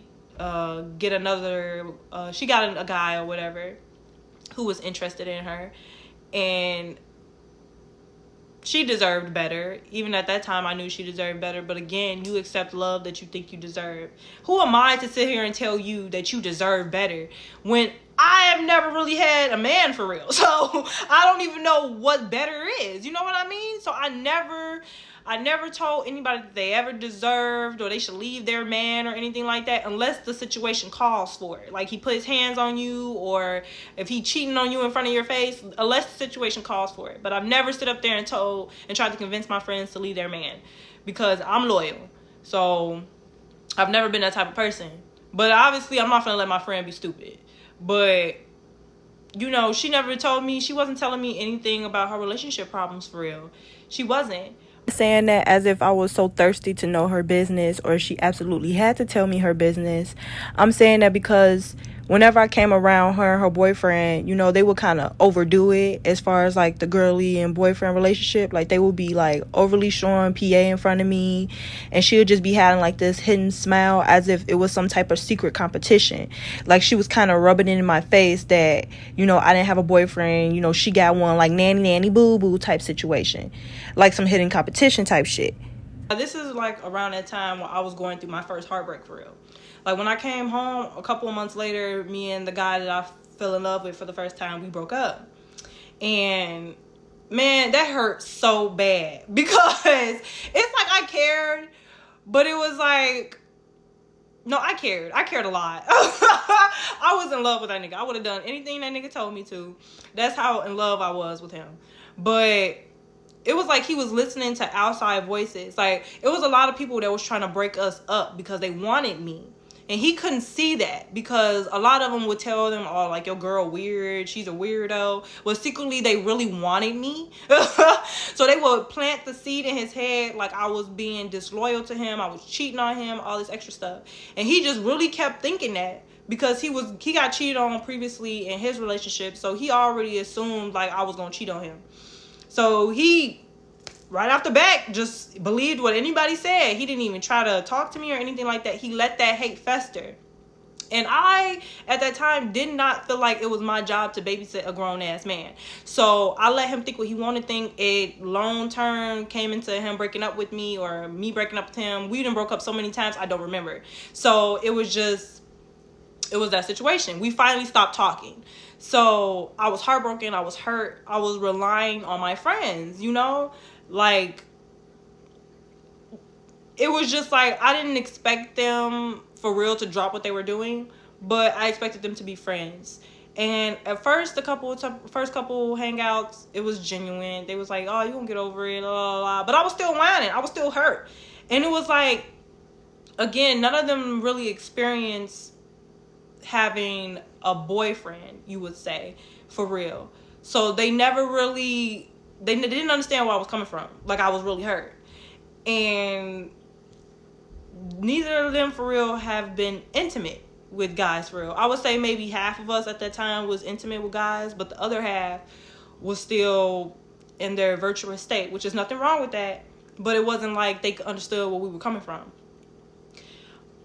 get another, she got a guy or whatever who was interested in her. And she deserved better. Even at that time, I knew she deserved better. But again, you accept love that you think you deserve. Who am I to sit here and tell you that you deserve better when I have never really had a man for real? So I don't even know what better is. You know what I mean? So I never told anybody that they ever deserved or they should leave their man or anything like that, unless the situation calls for it. Like he put his hands on you, or if he cheating on you in front of your face, unless the situation calls for it. But I've never stood up there and tried to convince my friends to leave their man, because I'm loyal. So I've never been that type of person. But obviously I'm not gonna let my friend be stupid. But you know, she wasn't telling me anything about her relationship problems for real. She wasn't. Saying that as if I was so thirsty to know her business, or she absolutely had to tell me her business. I'm saying that because whenever I came around her and her boyfriend, you know, they would kind of overdo it as far as like the girly and boyfriend relationship. Like they would be like overly showing PA in front of me, and she would just be having like this hidden smile as if it was some type of secret competition. Like she was kind of rubbing it in my face that, you know, I didn't have a boyfriend, you know, she got one, like nanny boo boo type situation, like some hidden competition type shit. This is like around that time when I was going through my first heartbreak for real. Like when I came home a couple of months later, me and the guy that I fell in love with for the first time, we broke up. And man, that hurt so bad, because it's like I cared, but it was like, no, I cared a lot. I was in love with that nigga. I would have done anything that nigga told me to. That's how in love I was with him. But it was like he was listening to outside voices. Like, it was a lot of people that was trying to break us up because they wanted me. And he couldn't see that, because a lot of them would tell them, oh, like, your girl weird, she's a weirdo. Well, secretly, they really wanted me. So they would plant the seed in his head like I was being disloyal to him, I was cheating on him, all this extra stuff. And he just really kept thinking that, because he got cheated on previously in his relationship. So he already assumed, like, I was going to cheat on him. So he, right off the bat, just believed what anybody said. He didn't even try to talk to me or anything like that. He let that hate fester. And I, at that time, did not feel like it was my job to babysit a grown-ass man. So I let him think what he wanted to think. It long-term came into him breaking up with me, or me breaking up with him. We done broke up so many times, I don't remember. So it was that situation. We finally stopped talking. So I was heartbroken. I was hurt. I was relying on my friends, you know? Like, it was just like, I didn't expect them for real to drop what they were doing, but I expected them to be friends. And at first, first couple hangouts, it was genuine. They was like, oh, you gonna get over it, blah, blah, blah. But I was still whining. I was still hurt. And it was like, again, none of them really experienced having a boyfriend, you would say, for real. So they never really, they didn't understand where I was coming from. Like, I was really hurt. And neither of them for real have been intimate with guys for real. I would say maybe half of us at that time was intimate with guys, but the other half was still in their virtuous state, which is nothing wrong with that, but it wasn't like they understood where we were coming from.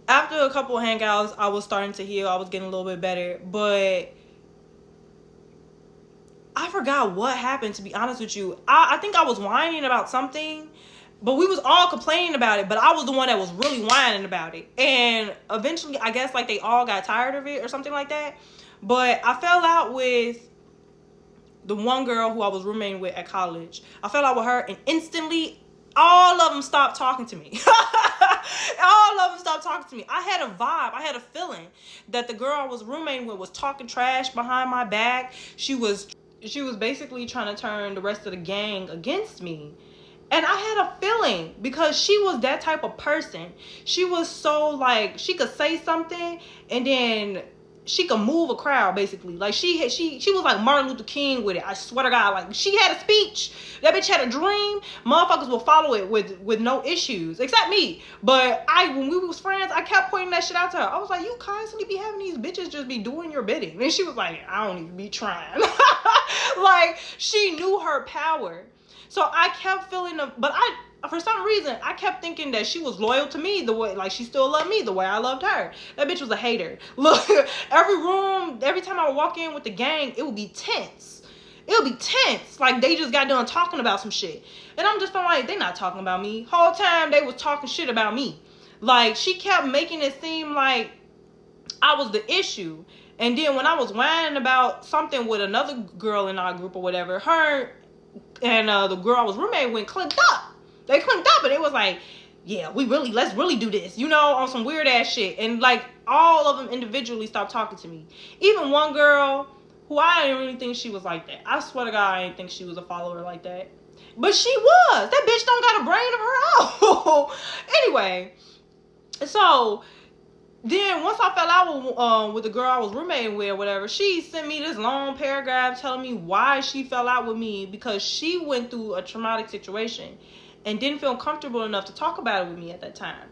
After a couple of hangouts, I was starting to heal. I was getting a little bit better, but I forgot what happened, to be honest with you. I think I was whining about something, but we was all complaining about it, but I was the one that was really whining about it. And eventually, I guess, like, they all got tired of it or something like that. But I fell out with the one girl who I was roommating with at college. I fell out with her, and instantly, all of them stopped talking to me. All of them stopped talking to me. I had a vibe. I had a feeling that the girl I was roommating with was talking trash behind my back. She was basically trying to turn the rest of the gang against me. And I had a feeling, because she was that type of person. She was so, like, she could say something and then she could move a crowd, basically. Like, she was like Martin Luther King with it. I swear to God. Like, she had a speech. That bitch had a dream. Motherfuckers will follow it with no issues, except me. But when we was friends, I kept pointing that shit out to her. I was like, you constantly be having these bitches just be doing your bidding. And she was like, I don't even be trying. Like, she knew her power. So I kept feeling but for some reason, I kept thinking that she was loyal to me the way, like, she still loved me the way I loved her. That bitch was a hater. Look, every time I would walk in with the gang, it would be tense. It would be tense. Like, they just got done talking about some shit. And I'm just like, they not talking about me. Whole time, they was talking shit about me. Like, she kept making it seem like I was the issue. And then when I was whining about something with another girl in our group or whatever, her and the girl I was roommating with clicked up. They clicked up, and it was like, yeah, let's really do this, you know, on some weird ass shit. And like, all of them individually stopped talking to me. Even one girl who I didn't really think she was like that. I swear to God, I didn't think she was a follower like that. But she was. That bitch don't got a brain of her own. Anyway, so then once I fell out with the girl I was roommating with or whatever, she sent me this long paragraph telling me why she fell out with me, because she went through a traumatic situation and didn't feel comfortable enough to talk about it with me at that time.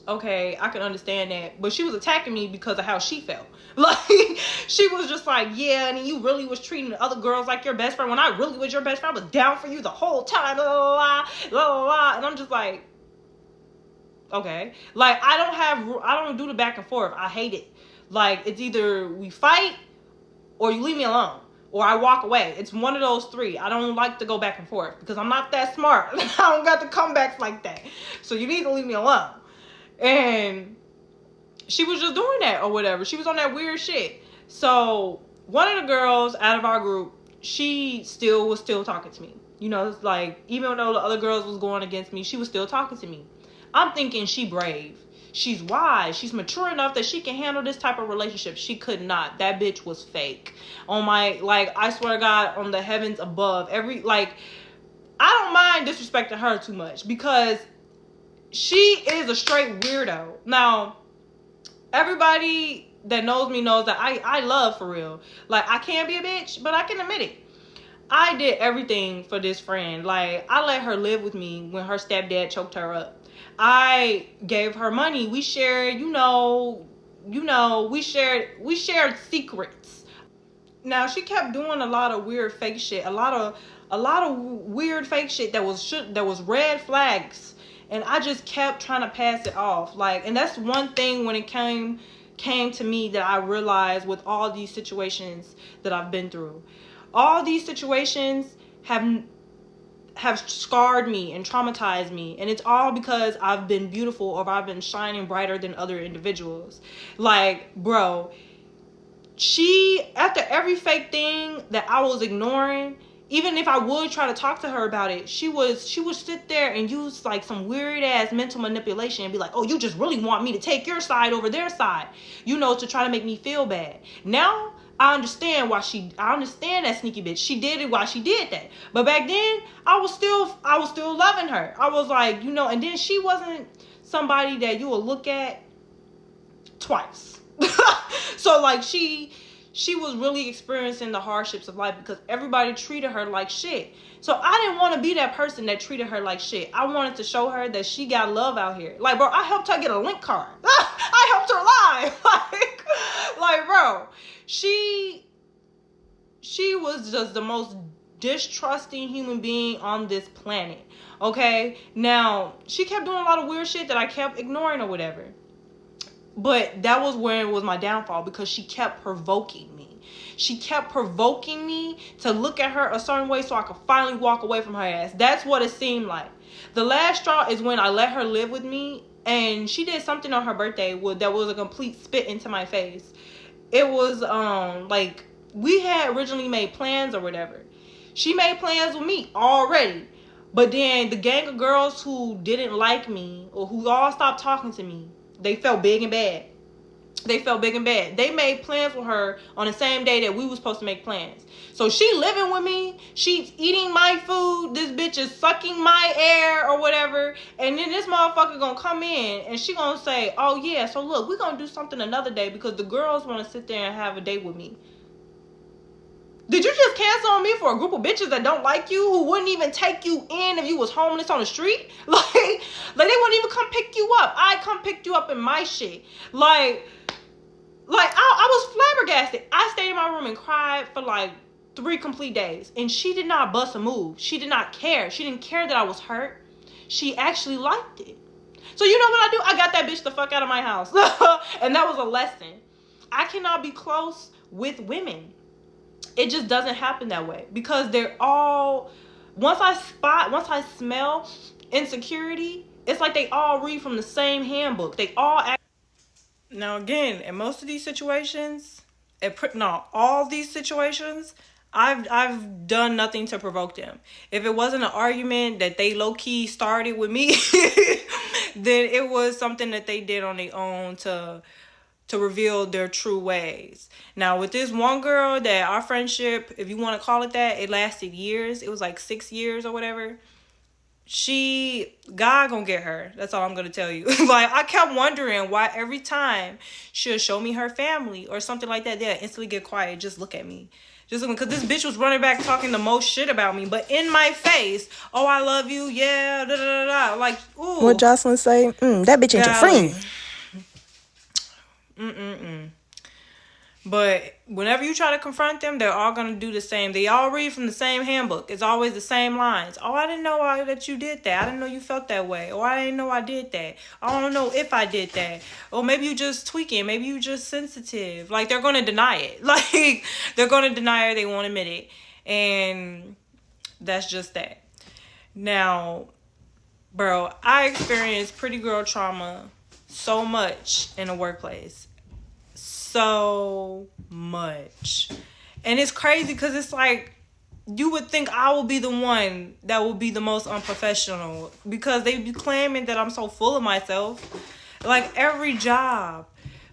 Okay, I can understand that. But she was attacking me because of how she felt. Like, she was just like, yeah, and you really was treating the other girls like your best friend when I really was your best friend. I was down for you the whole time. La, la, la, la. And I'm just like, okay. Like, I don't do the back and forth. I hate it. Like, it's either we fight or you leave me alone. Or I walk away. It's one of those three. I don't like to go back and forth because I'm not that smart. I don't got the comebacks like that. So you need to leave me alone. And she was just doing that or whatever. She was on that weird shit. So one of the girls out of our group, she was still talking to me. You know, it's like, even though the other girls was going against me, she was still talking to me. I'm thinking she brave. She's wise. She's mature enough that she can handle this type of relationship. She could not. That bitch was fake. On my, like, I swear to God, on the heavens above. I don't mind disrespecting her too much because she is a straight weirdo. Now, everybody that knows me knows that I love for real. Like, I can be a bitch, but I can admit it. I did everything for this friend. Like, I let her live with me when her stepdad choked her up. I gave her money. We shared, we shared secrets. Now, she kept doing a lot of weird fake shit. A lot of weird fake shit that was red flags. And I just kept trying to pass it off. Like, and that's one thing when it came to me that I realized with all these situations that I've been through. All these situations have scarred me and traumatized me, and it's all because I've been beautiful or I've been shining brighter than other individuals. Like, bro, she, after every fake thing that I was ignoring, even if I would try to talk to her about it, she would sit there and use like some weird ass mental manipulation and be like, oh, you just really want me to take your side over their side, to try to make me feel bad. Now I understand that sneaky bitch. She did it why she did that. But back then, I was still loving her. I was like, and then she wasn't somebody that you will look at twice. So like she was really experiencing the hardships of life because everybody treated her like shit. So I didn't want to be that person that treated her like shit. I wanted to show her that she got love out here. Like, bro, I helped her get a link card. I helped her live. Like, bro, she was just the most distrusting human being on this planet. Okay? Now, she kept doing a lot of weird shit that I kept ignoring or whatever. But that was where it was my downfall, because she kept provoking me. She kept provoking me to look at her a certain way so I could finally walk away from her ass. That's what it seemed like. The last straw is when I let her live with me, and she did something on her birthday that was a complete spit into my face. It was like we had originally made plans or whatever. She made plans with me already. But then the gang of girls who didn't like me or who all stopped talking to me, they felt big and bad. They made plans with her on the same day that we were supposed to make plans. So she living with me. She's eating my food. This bitch is sucking my air or whatever. And then this motherfucker gonna come in and she gonna say, oh yeah, so look, we're gonna do something another day because the girls want to sit there and have a date with me. Did you just cancel on me for a group of bitches that don't like you, who wouldn't even take you in if you was homeless on the street? Like they wouldn't even come pick you up. I come pick you up in my shit. Like I was flabbergasted. I stayed in my room and cried for like 3 complete days. And she did not bust a move. She did not care. She didn't care that I was hurt. She actually liked it. So you know what I do? I got that bitch the fuck out of my house. And that was a lesson. I cannot be close with women. It just doesn't happen that way, because they're all, once I smell insecurity, it's like they all read from the same handbook. They all act. Now again, in most of these situations, all these situations, I've done nothing to provoke them. If it wasn't an argument that they low-key started with me, then it was something that they did on their own to reveal their true ways. Now, with this one girl that our friendship, if you want to call it that, it lasted years. It was like 6 years or whatever. God gonna get her. That's all I'm gonna tell you. Like, I kept wondering why every time she'll show me her family or something like that, they'll instantly get quiet. Just look at me. Just looking, because this bitch was running back talking the most shit about me, but in my face, oh, I love you, yeah, da da da da. Like, ooh. What Jocelyn say? That bitch ain't your friend. But whenever you try to confront them, they're all going to do the same. They all read from the same handbook. It's always the same lines. Oh, I didn't know that you did that. I didn't know you felt that way. Or I didn't know I did that. I don't know if I did that. Or maybe you just tweaking. Maybe you just sensitive. Like, they're going to deny it. Like, they're going to deny it. They won't admit it. And that's just that. Now, bro, I experienced pretty girl trauma so much in the workplace. So much. And it's crazy because it's like, you would think I will be the one that will be the most unprofessional, because they be claiming that I'm so full of myself. Like, every job.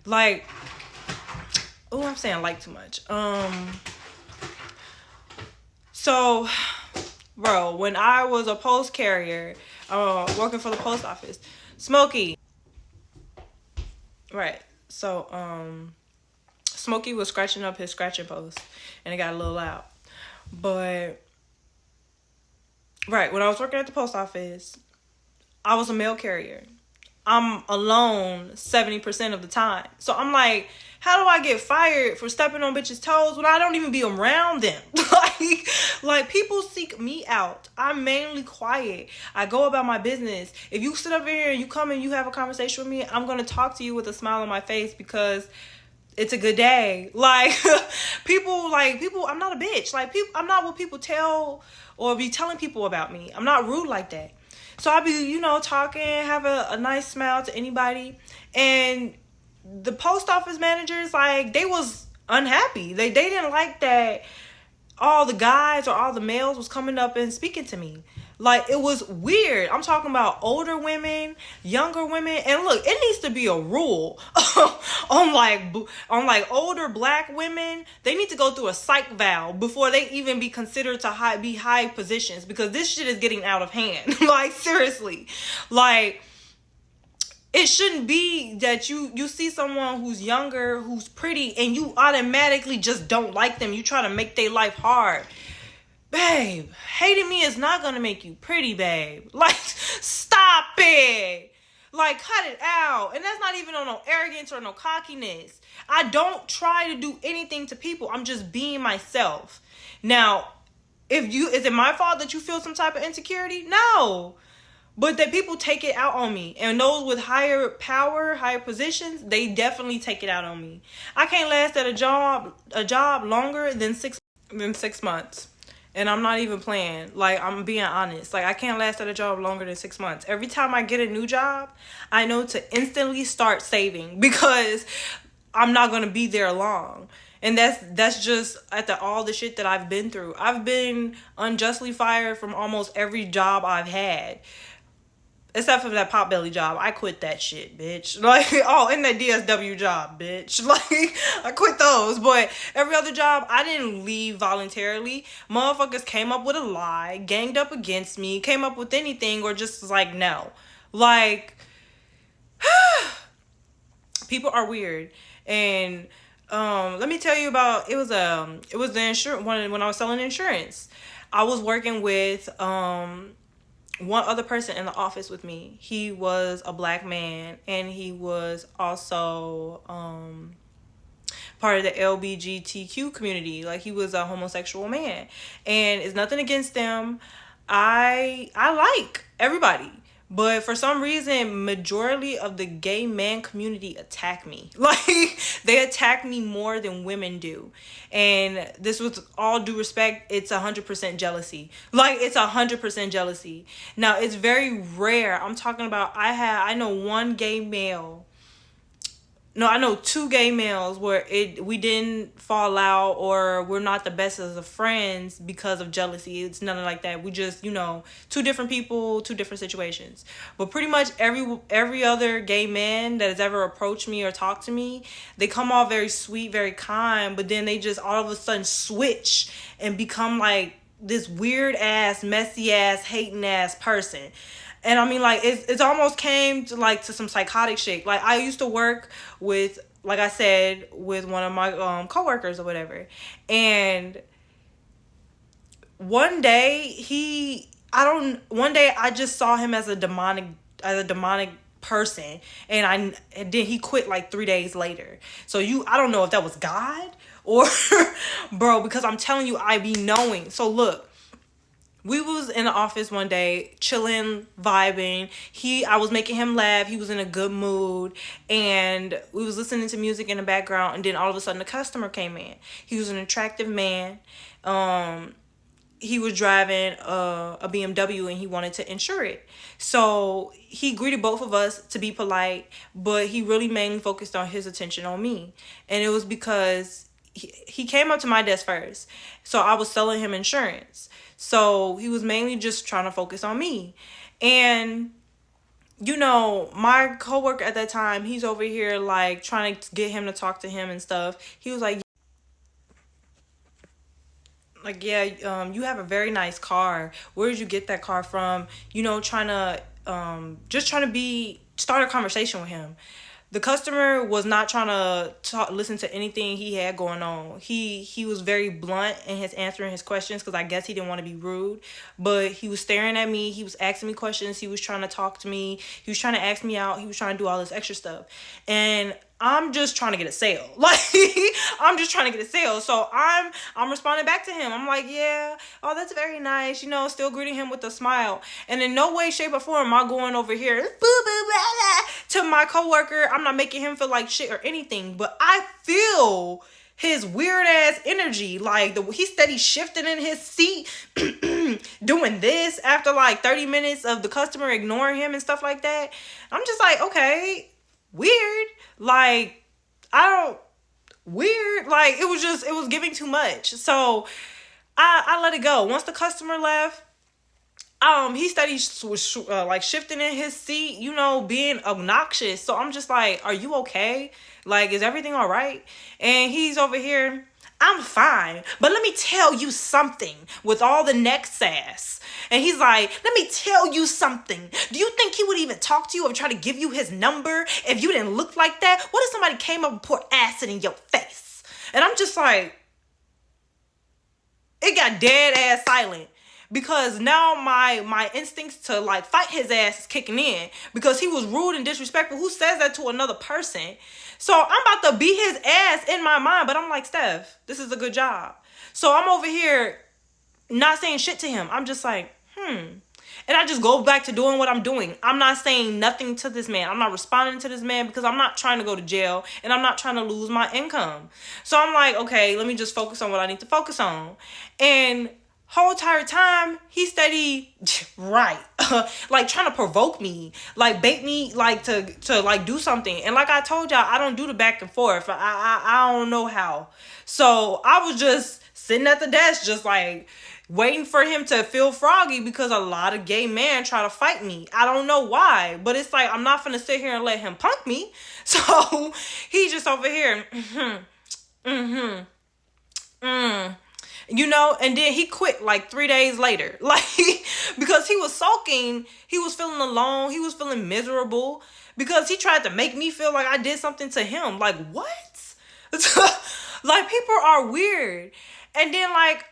Like, oh, I'm saying like too much. So, bro, when I was a post carrier, working for the post office, Smokey. Right. So, Smokey was scratching up his scratching post, and it got a little loud. But, right, when I was working at the post office, I was a mail carrier. I'm alone 70% of the time. So I'm like, how do I get fired for stepping on bitches' toes when I don't even be around them? like people seek me out. I'm mainly quiet. I go about my business. If you sit up here and you come and you have a conversation with me, I'm going to talk to you with a smile on my face because it's a good day. People, I'm not a bitch. I'm not what people tell or be telling people about me. I'm not rude like that. So I'll be, talking, have a nice smile to anybody. And the post office managers, they was unhappy. They didn't like that all the guys or all the males was coming up and speaking to me. It was weird. I'm talking about older women, younger women. And look, it needs to be a rule on older black women. They need to go through a psych vow before they even be considered to be high positions, because this shit is getting out of hand. Seriously. It shouldn't be that you see someone who's younger, who's pretty, and you automatically just don't like them. You try to make their life hard. Babe, hating me is not gonna make you pretty, babe. Like, stop it. Like, cut it out. And that's not even on no arrogance or no cockiness. I don't try to do anything to people. I'm just being myself. Now, is it my fault that you feel some type of insecurity? No. But that people take it out on me. And those with higher power, higher positions, they definitely take it out on me. I can't last at a job longer than 6 months. And I'm not even playing. Like, I'm being honest. Like, I can't last at a job longer than 6 months. Every time I get a new job, I know to instantly start saving because I'm not going to be there long. And that's just after all the shit that I've been through. I've been unjustly fired from almost every job I've had. Except for that Potbelly job. I quit that shit, bitch. Like, oh, and that DSW job, bitch. Like, I quit those. But every other job, I didn't leave voluntarily. Motherfuckers came up with a lie, ganged up against me, came up with anything, or just like, no. Like, people are weird. And let me tell you about, it was the insurance, when I was selling insurance. I was working with one other person in the office with me. He was a black man, and he was also part of the LGBTQ community. Like, he was a homosexual man, and it's nothing against them. I like everybody, but for some reason, majority of the gay man community attack me. Like, they attack me more than women do. And this, with all due respect, it's 100% jealousy. Like, it's 100% jealousy. Now, it's very rare. I'm talking about, I know one gay male. No, I know two gay males where we didn't fall out or we're not the best as of friends because of jealousy. It's nothing like that. We just, two different people, two different situations. But pretty much every other gay man that has ever approached me or talked to me, they come off very sweet, very kind, but then they just all of a sudden switch and become like this weird ass, messy ass, hating ass person. And I mean, like, it's almost came to, like, to some psychotic shit. Like, I used to work with, like I said, with one of my coworkers or whatever. And one day, I just saw him as a demonic person. And then he quit, like, 3 days later. So I don't know if that was God or, bro, because I'm telling you, I be knowing. So, look. We was in the office one day, chilling, vibing. I was making him laugh. He was in a good mood. And we was listening to music in the background. And then all of a sudden, a customer came in. He was an attractive man. He was driving a BMW and he wanted to insure it. So he greeted both of us to be polite. But he really mainly focused on his attention on me. And it was because he came up to my desk first. So I was selling him insurance. So he was mainly just trying to focus on me. And, my coworker at that time, he's over here, like, trying to get him to talk to him and stuff. He was like, yeah, you have a very nice car. Where did you get that car from? Trying to start a conversation with him. The customer was not trying to listen to anything he had going on. He was very blunt in his answering his questions because I guess he didn't want to be rude. But he was staring at me. He was asking me questions. He was trying to talk to me. He was trying to ask me out. He was trying to do all this extra stuff. And I'm just trying to get a sale. Like, I'm just trying to get a sale. So I'm responding back to him. I'm like, yeah, oh, that's very nice. Still greeting him with a smile. And in no way, shape, or form am I going over here boo, boo, blah, blah, to my coworker. I'm not making him feel like shit or anything. But I feel his weird ass energy. Like, he's steady shifting in his seat, doing this after like 30 minutes of the customer ignoring him and stuff like that. I'm just like, okay, weird. Like, weird. Like, it was giving too much. So I let it go. Once the customer left, he studied like shifting in his seat, being obnoxious. So I'm just like, are you okay? Like, is everything all right? And he's over here. I'm fine, but let me tell you something with all the neck sass. And he's like, let me tell you something. Do you think he would even talk to you or try to give you his number if you didn't look like that? What if somebody came up and poured acid in your face? And I'm just like, it got dead ass silent. Because now my instincts to like fight his ass is kicking in because he was rude and disrespectful. Who says that to another person? So I'm about to beat his ass in my mind, but I'm like, Steph, this is a good job. So I'm over here not saying shit to him. I'm just like, And I just go back to doing what I'm doing. I'm not saying nothing to this man. I'm not responding to this man because I'm not trying to go to jail and I'm not trying to lose my income. So I'm like, okay, let me just focus on what I need to focus on. And whole entire time he steady right like trying to provoke me, like bait me, like to like do something. And like I told y'all, I don't do the back and forth. I don't know how. So I was just sitting at the desk just like waiting for him to feel froggy because a lot of gay men try to fight me. I don't know why, but it's like I'm not gonna sit here and let him punk me. So he just over here you know, and then he quit like 3 days later, like because he was sulking, he was feeling alone, he was feeling miserable because he tried to make me feel like I did something to him. Like, what? Like, people are weird. And then like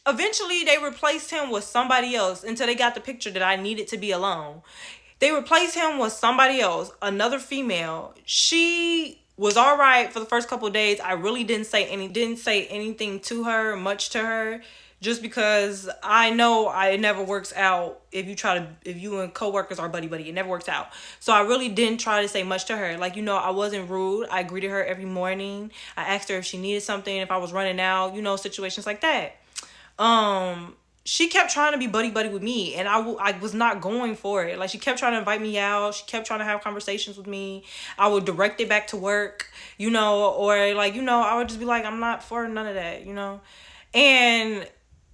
eventually they replaced him with somebody else until they got the picture that I needed to be alone. They replaced him with somebody else, another female. She was all right for the first couple of days. I really didn't say anything to her, much to her, just because I know it never works out if you and coworkers are buddy, it never works out. So I really didn't try to say much to her. Like, you know, I wasn't rude. I greeted her every morning. I asked her if she needed something, if I was running out, you know, situations like that. She kept trying to be buddy with me, and I was not going for it. Like, she kept trying to invite me out. She kept trying to have conversations with me. I would direct it back to work, you know, or like, you know, I would just be like, I'm not for none of that, you know. And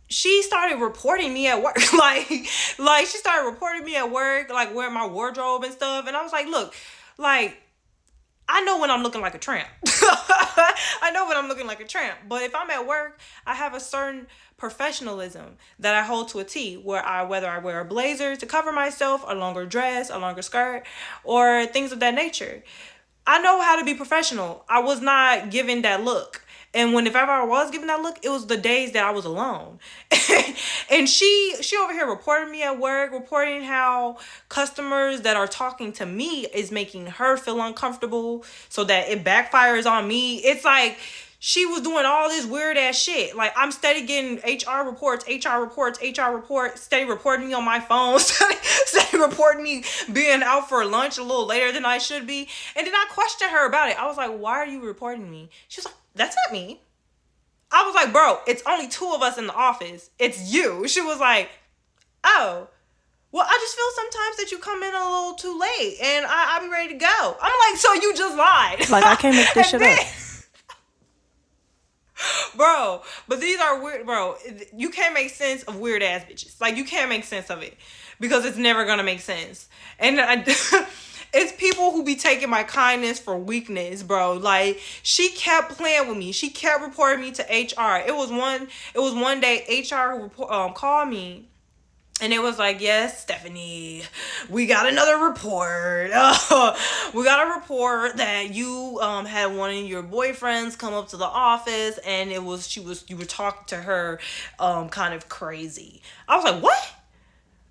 she started reporting me at work. like she started reporting me at work, like wearing my wardrobe and stuff. And I was like, look, like, I know when I'm looking like a tramp. I know when I'm looking like a tramp. But if I'm at work, I have a certain professionalism that I hold to a T, where whether I wear a blazer to cover myself, a longer dress, a longer skirt, or things of that nature. I know how to be professional. I was not given that look. And if ever I was given that look, it was the days that I was alone. And she over here reporting me at work, reporting how customers that are talking to me is making her feel uncomfortable so that it backfires on me. It's like she was doing all this weird ass shit. Like, I'm steady getting HR reports, steady reporting me on my phone, steady reporting me being out for lunch a little later than I should be. And then I questioned her about it. I was like, why are you reporting me? She was like, that's not me. I was like, bro, it's only 2 of us in the office. It's you. She was like, oh, well, I just feel sometimes that you come in a little too late and I'll be ready to go. I'm like, so you just lied. Like, I can't make this shit up. Bro, but these are weird, bro. You can't make sense of weird ass bitches. Like, you can't make sense of it because it's never gonna make sense. And it's people who be taking my kindness for weakness, bro. Like, she kept playing with me. She kept reporting me to HR. It was one day HR called me. And it was like, yes, Stephanie, we got another report. We got a report that you had one of your boyfriends come up to the office, and you were talking to her kind of crazy. I was like, what?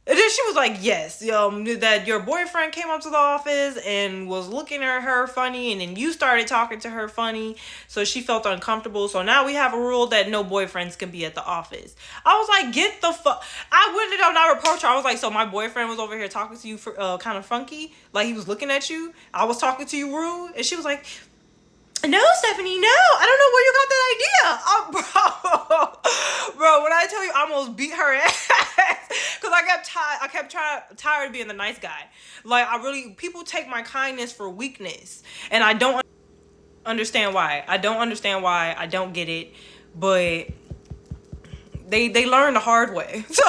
And then she was like, yes, that your boyfriend came up to the office and was looking at her funny, and then you started talking to her funny, so she felt uncomfortable. So now we have a rule that no boyfriends can be at the office. I was like, get the fuck. I ended up not reproach her. I was like, so my boyfriend was over here talking to you for kind of funky, like he was looking at you. I was talking to you rude, and she was like, no, Stephanie, no, I don't know where you got that idea. Bro, when I tell you, I almost beat her ass because I kept tired of being the nice guy. Like, people take my kindness for weakness, and I don't understand why. I don't get it, but they learn the hard way. So,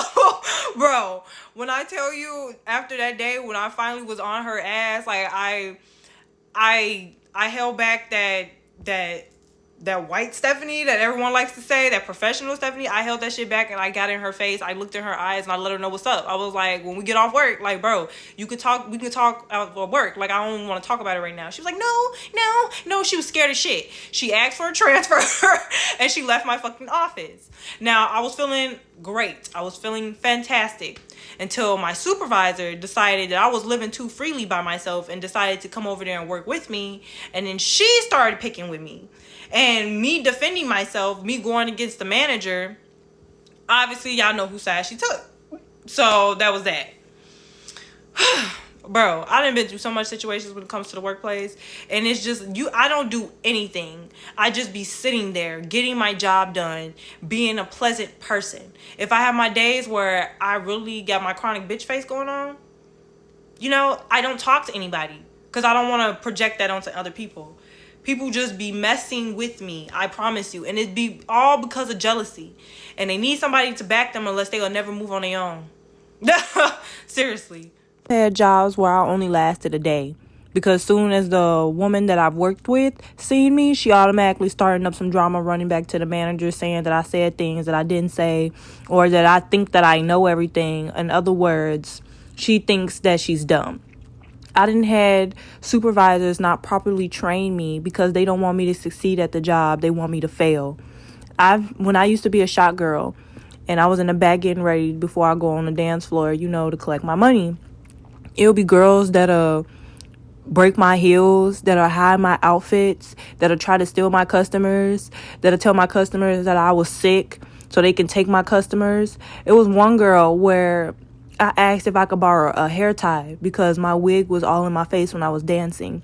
bro, when I tell you, after that day, when I finally was on her ass, like, I held back that that white Stephanie that everyone likes to say, that professional Stephanie, I held that shit back and I got in her face. I looked in her eyes and I let her know what's up. I was like, when we get off work, like, bro, we can talk at work. Like, I don't want to talk about it right now. She was like, no. She was scared of shit. She asked for a transfer and she left my fucking office. Now, I was feeling great. I was feeling fantastic until my supervisor decided that I was living too freely by myself and decided to come over there and work with me. And then she started picking with me. And me defending myself, me going against the manager, obviously y'all know whose side she took. So that was that. Bro, I done been through so much situations when it comes to the workplace. And it's just, I don't do anything. I just be sitting there, getting my job done, being a pleasant person. If I have my days where I really got my chronic bitch face going on, I don't talk to anybody. Because I don't want to project that onto other people. People just be messing with me, I promise you. And it be all because of jealousy. And they need somebody to back them unless they'll never move on their own. Seriously. I had jobs where I only lasted a day. Because soon as the woman that I've worked with seen me, she automatically started up some drama, running back to the manager saying that I said things that I didn't say. Or that I think that I know everything. In other words, she thinks that she's dumb. I didn't had supervisors not properly train me because they don't want me to succeed at the job. They want me to fail. When I used to be a shot girl and I was in the back getting ready before I go on the dance floor, to collect my money, it'll be girls that'll break my heels, that'll hide my outfits, that'll try to steal my customers, that'll tell my customers that I was sick so they can take my customers. It was one girl where I asked if I could borrow a hair tie because my wig was all in my face when I was dancing.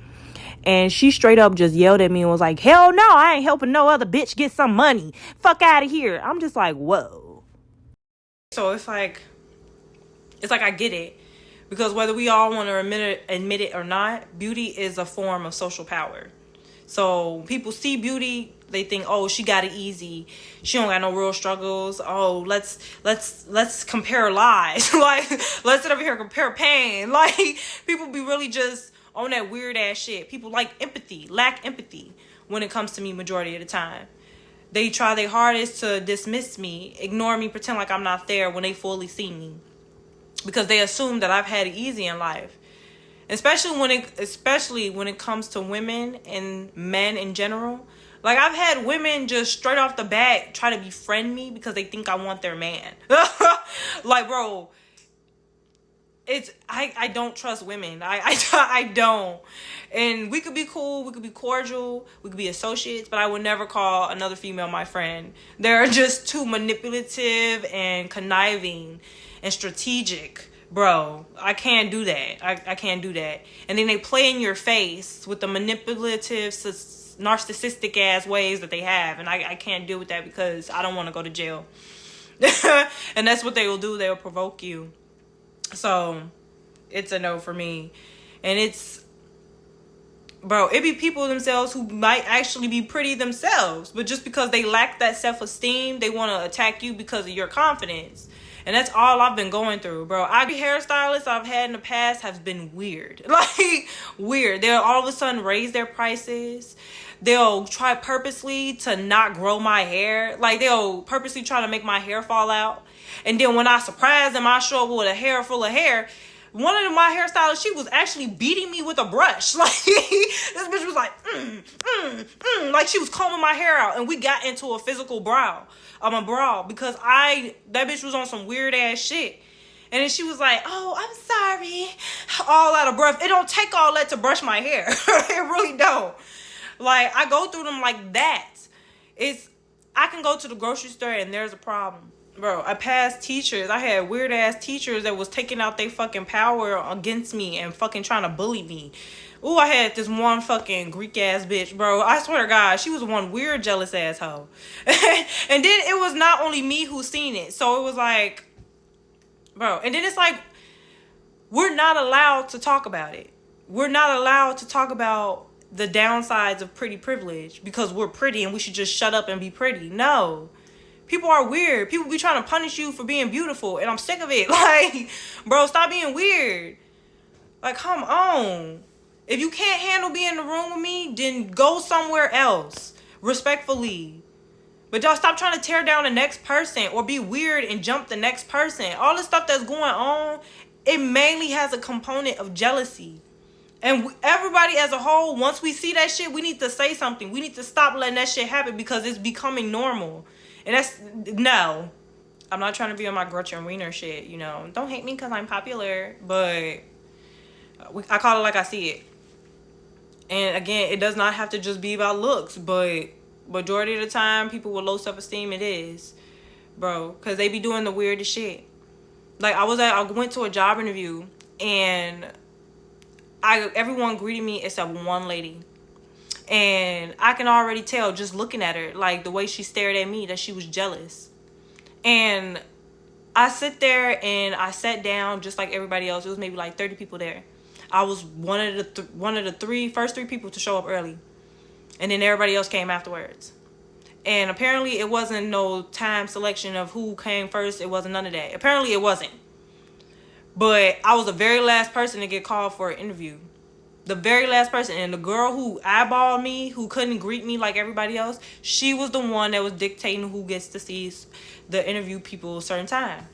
And she straight up just yelled at me and was like, hell no, I ain't helping no other bitch get some money. Fuck out of here. I'm just like, whoa. So it's like I get it. Because whether we all want to admit it or not, beauty is a form of social power. So people see beauty, they think, oh, she got it easy. She don't got no real struggles. Oh, let's compare lies. Like, let's sit over here and compare pain. Like, people be really just on that weird ass shit. People lack empathy when it comes to me majority of the time. They try their hardest to dismiss me, ignore me, pretend like I'm not there when they fully see me. Because they assume that I've had it easy in life. Especially when it comes to women and men in general. Like, I've had women just straight off the bat try to befriend me because they think I want their man. Like, bro, I don't trust women. I don't. And we could be cool, we could be cordial, we could be associates, but I would never call another female my friend. They're just too manipulative and conniving and strategic. Bro, I can't do that. I can't do that. And then they play in your face with the manipulative, narcissistic ass ways that they have. And I can't deal with that because I don't want to go to jail. And that's what they will do. They will provoke you. So it's a no for me. And it be people themselves who might actually be pretty themselves. But just because they lack that self-esteem, they want to attack you because of your confidence. And that's all I've been going through, bro. Hairstylists I've had in the past have been weird. Like, weird. They'll all of a sudden raise their prices. They'll try purposely to not grow my hair. Like, they'll purposely try to make my hair fall out. And then when I surprise them, I show up with a hair full of hair. One of my hairstylists, she was actually beating me with a brush. Like, this bitch was like, like she was combing my hair out. And we got into a physical brawl because that bitch was on some weird ass shit. And then she was like, oh, I'm sorry. All out of breath. It don't take all that to brush my hair. It really don't. Like, I go through them like that. I can go to the grocery store and there's a problem. Bro, I had weird ass teachers that was taking out their fucking power against me and fucking trying to bully me. Ooh, I had this one fucking Greek ass bitch, bro. I swear to God, she was one weird jealous asshole. And then it was not only me who seen it. So it was like, bro. And then it's like, we're not allowed to talk about it. We're not allowed to talk about the downsides of pretty privilege because we're pretty and we should just shut up and be pretty. No. People are weird. People be trying to punish you for being beautiful. And I'm sick of it. Like, bro, stop being weird. Like, come on. If you can't handle being in the room with me, then go somewhere else. respectfully. But y'all stop trying to tear down the next person or be weird and jump the next person. All the stuff that's going on, it mainly has a component of jealousy. And everybody as a whole, once we see that shit, we need to say something. We need to stop letting that shit happen because it's becoming normal. And that's, no. I'm not trying to be on my Gretchen Wiener shit, you know. Don't hate me because I'm popular, but I call it like I see it. And again, it does not have to just be about looks, but majority of the time, people with low self-esteem, it is, bro, because they be doing the weirdest shit. Like, I went to a job interview, and everyone greeted me except one lady. And I can already tell, just looking at her, like, the way she stared at me, that she was jealous. And I sit there, and I sat down just like everybody else. It was maybe like 30 people there. I was one of the first three people to show up early. And then everybody else came afterwards. And apparently it wasn't no time selection of who came first. It wasn't none of that. Apparently it wasn't. But I was the very last person to get called for an interview. The very last person. And the girl who eyeballed me, who couldn't greet me like everybody else, she was the one that was dictating who gets to see the interview people a certain time.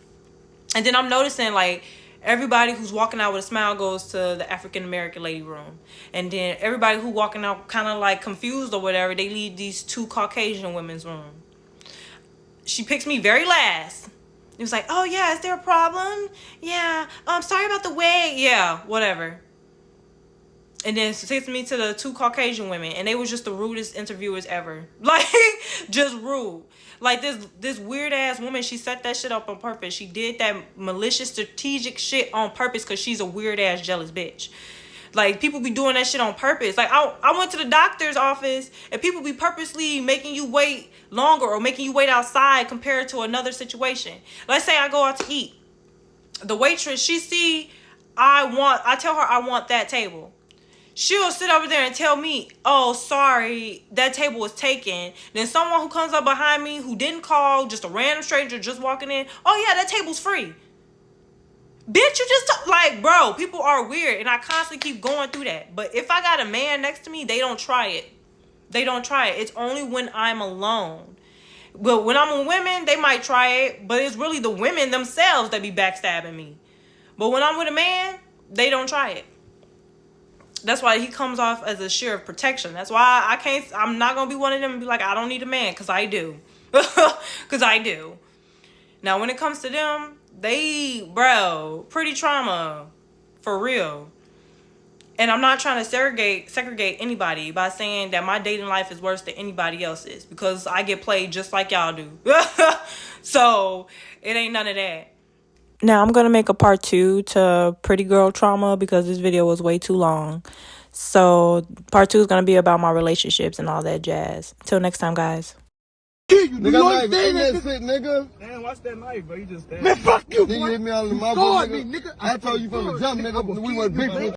And then I'm noticing, like, everybody who's walking out with a smile goes to the African American lady room. And then everybody who walking out kind of like confused or whatever, they leave these two Caucasian women's room. She picks me very last. It was like, oh yeah, is there a problem? Yeah, sorry about the wait. Yeah, whatever. And then she takes me to the two Caucasian women, and they was just the rudest interviewers ever. Like, just rude. Like, this weird-ass woman, she set that shit up on purpose. She did that malicious, strategic shit on purpose because she's a weird-ass, jealous bitch. Like, people be doing that shit on purpose. Like, I went to the doctor's office, and people be purposely making you wait longer or making you wait outside compared to another situation. Let's say I go out to eat. The waitress, she see I tell her I want that table. She'll sit over there and tell me, oh, sorry, that table was taken. Then someone who comes up behind me who didn't call, just a random stranger just walking in, oh, yeah, that table's free. Bitch, you just, like, bro, people are weird, and I constantly keep going through that. But if I got a man next to me, they don't try it. They don't try it. It's only when I'm alone. But when I'm with women, they might try it, but it's really the women themselves that be backstabbing me. But when I'm with a man, they don't try it. That's why he comes off as a sheer of protection. That's why I'm not going to be one of them and be like, I don't need a man, because I do. Because I do. Now, when it comes to them, pretty trauma. For real. And I'm not trying to segregate anybody by saying that my dating life is worse than anybody else's, because I get played just like y'all do. So, it ain't none of that. Now, I'm going to make a part 2 to pretty girl trauma because this video was way too long. So, part 2 is going to be about my relationships and all that jazz. Till next time, guys. Nigga, nigga. Man, watch that knife, bro. You just stabbed. Man, fuck you, boy. Nigga hit me out of the mouth, nigga. I told you from the jump, nigga. We went big.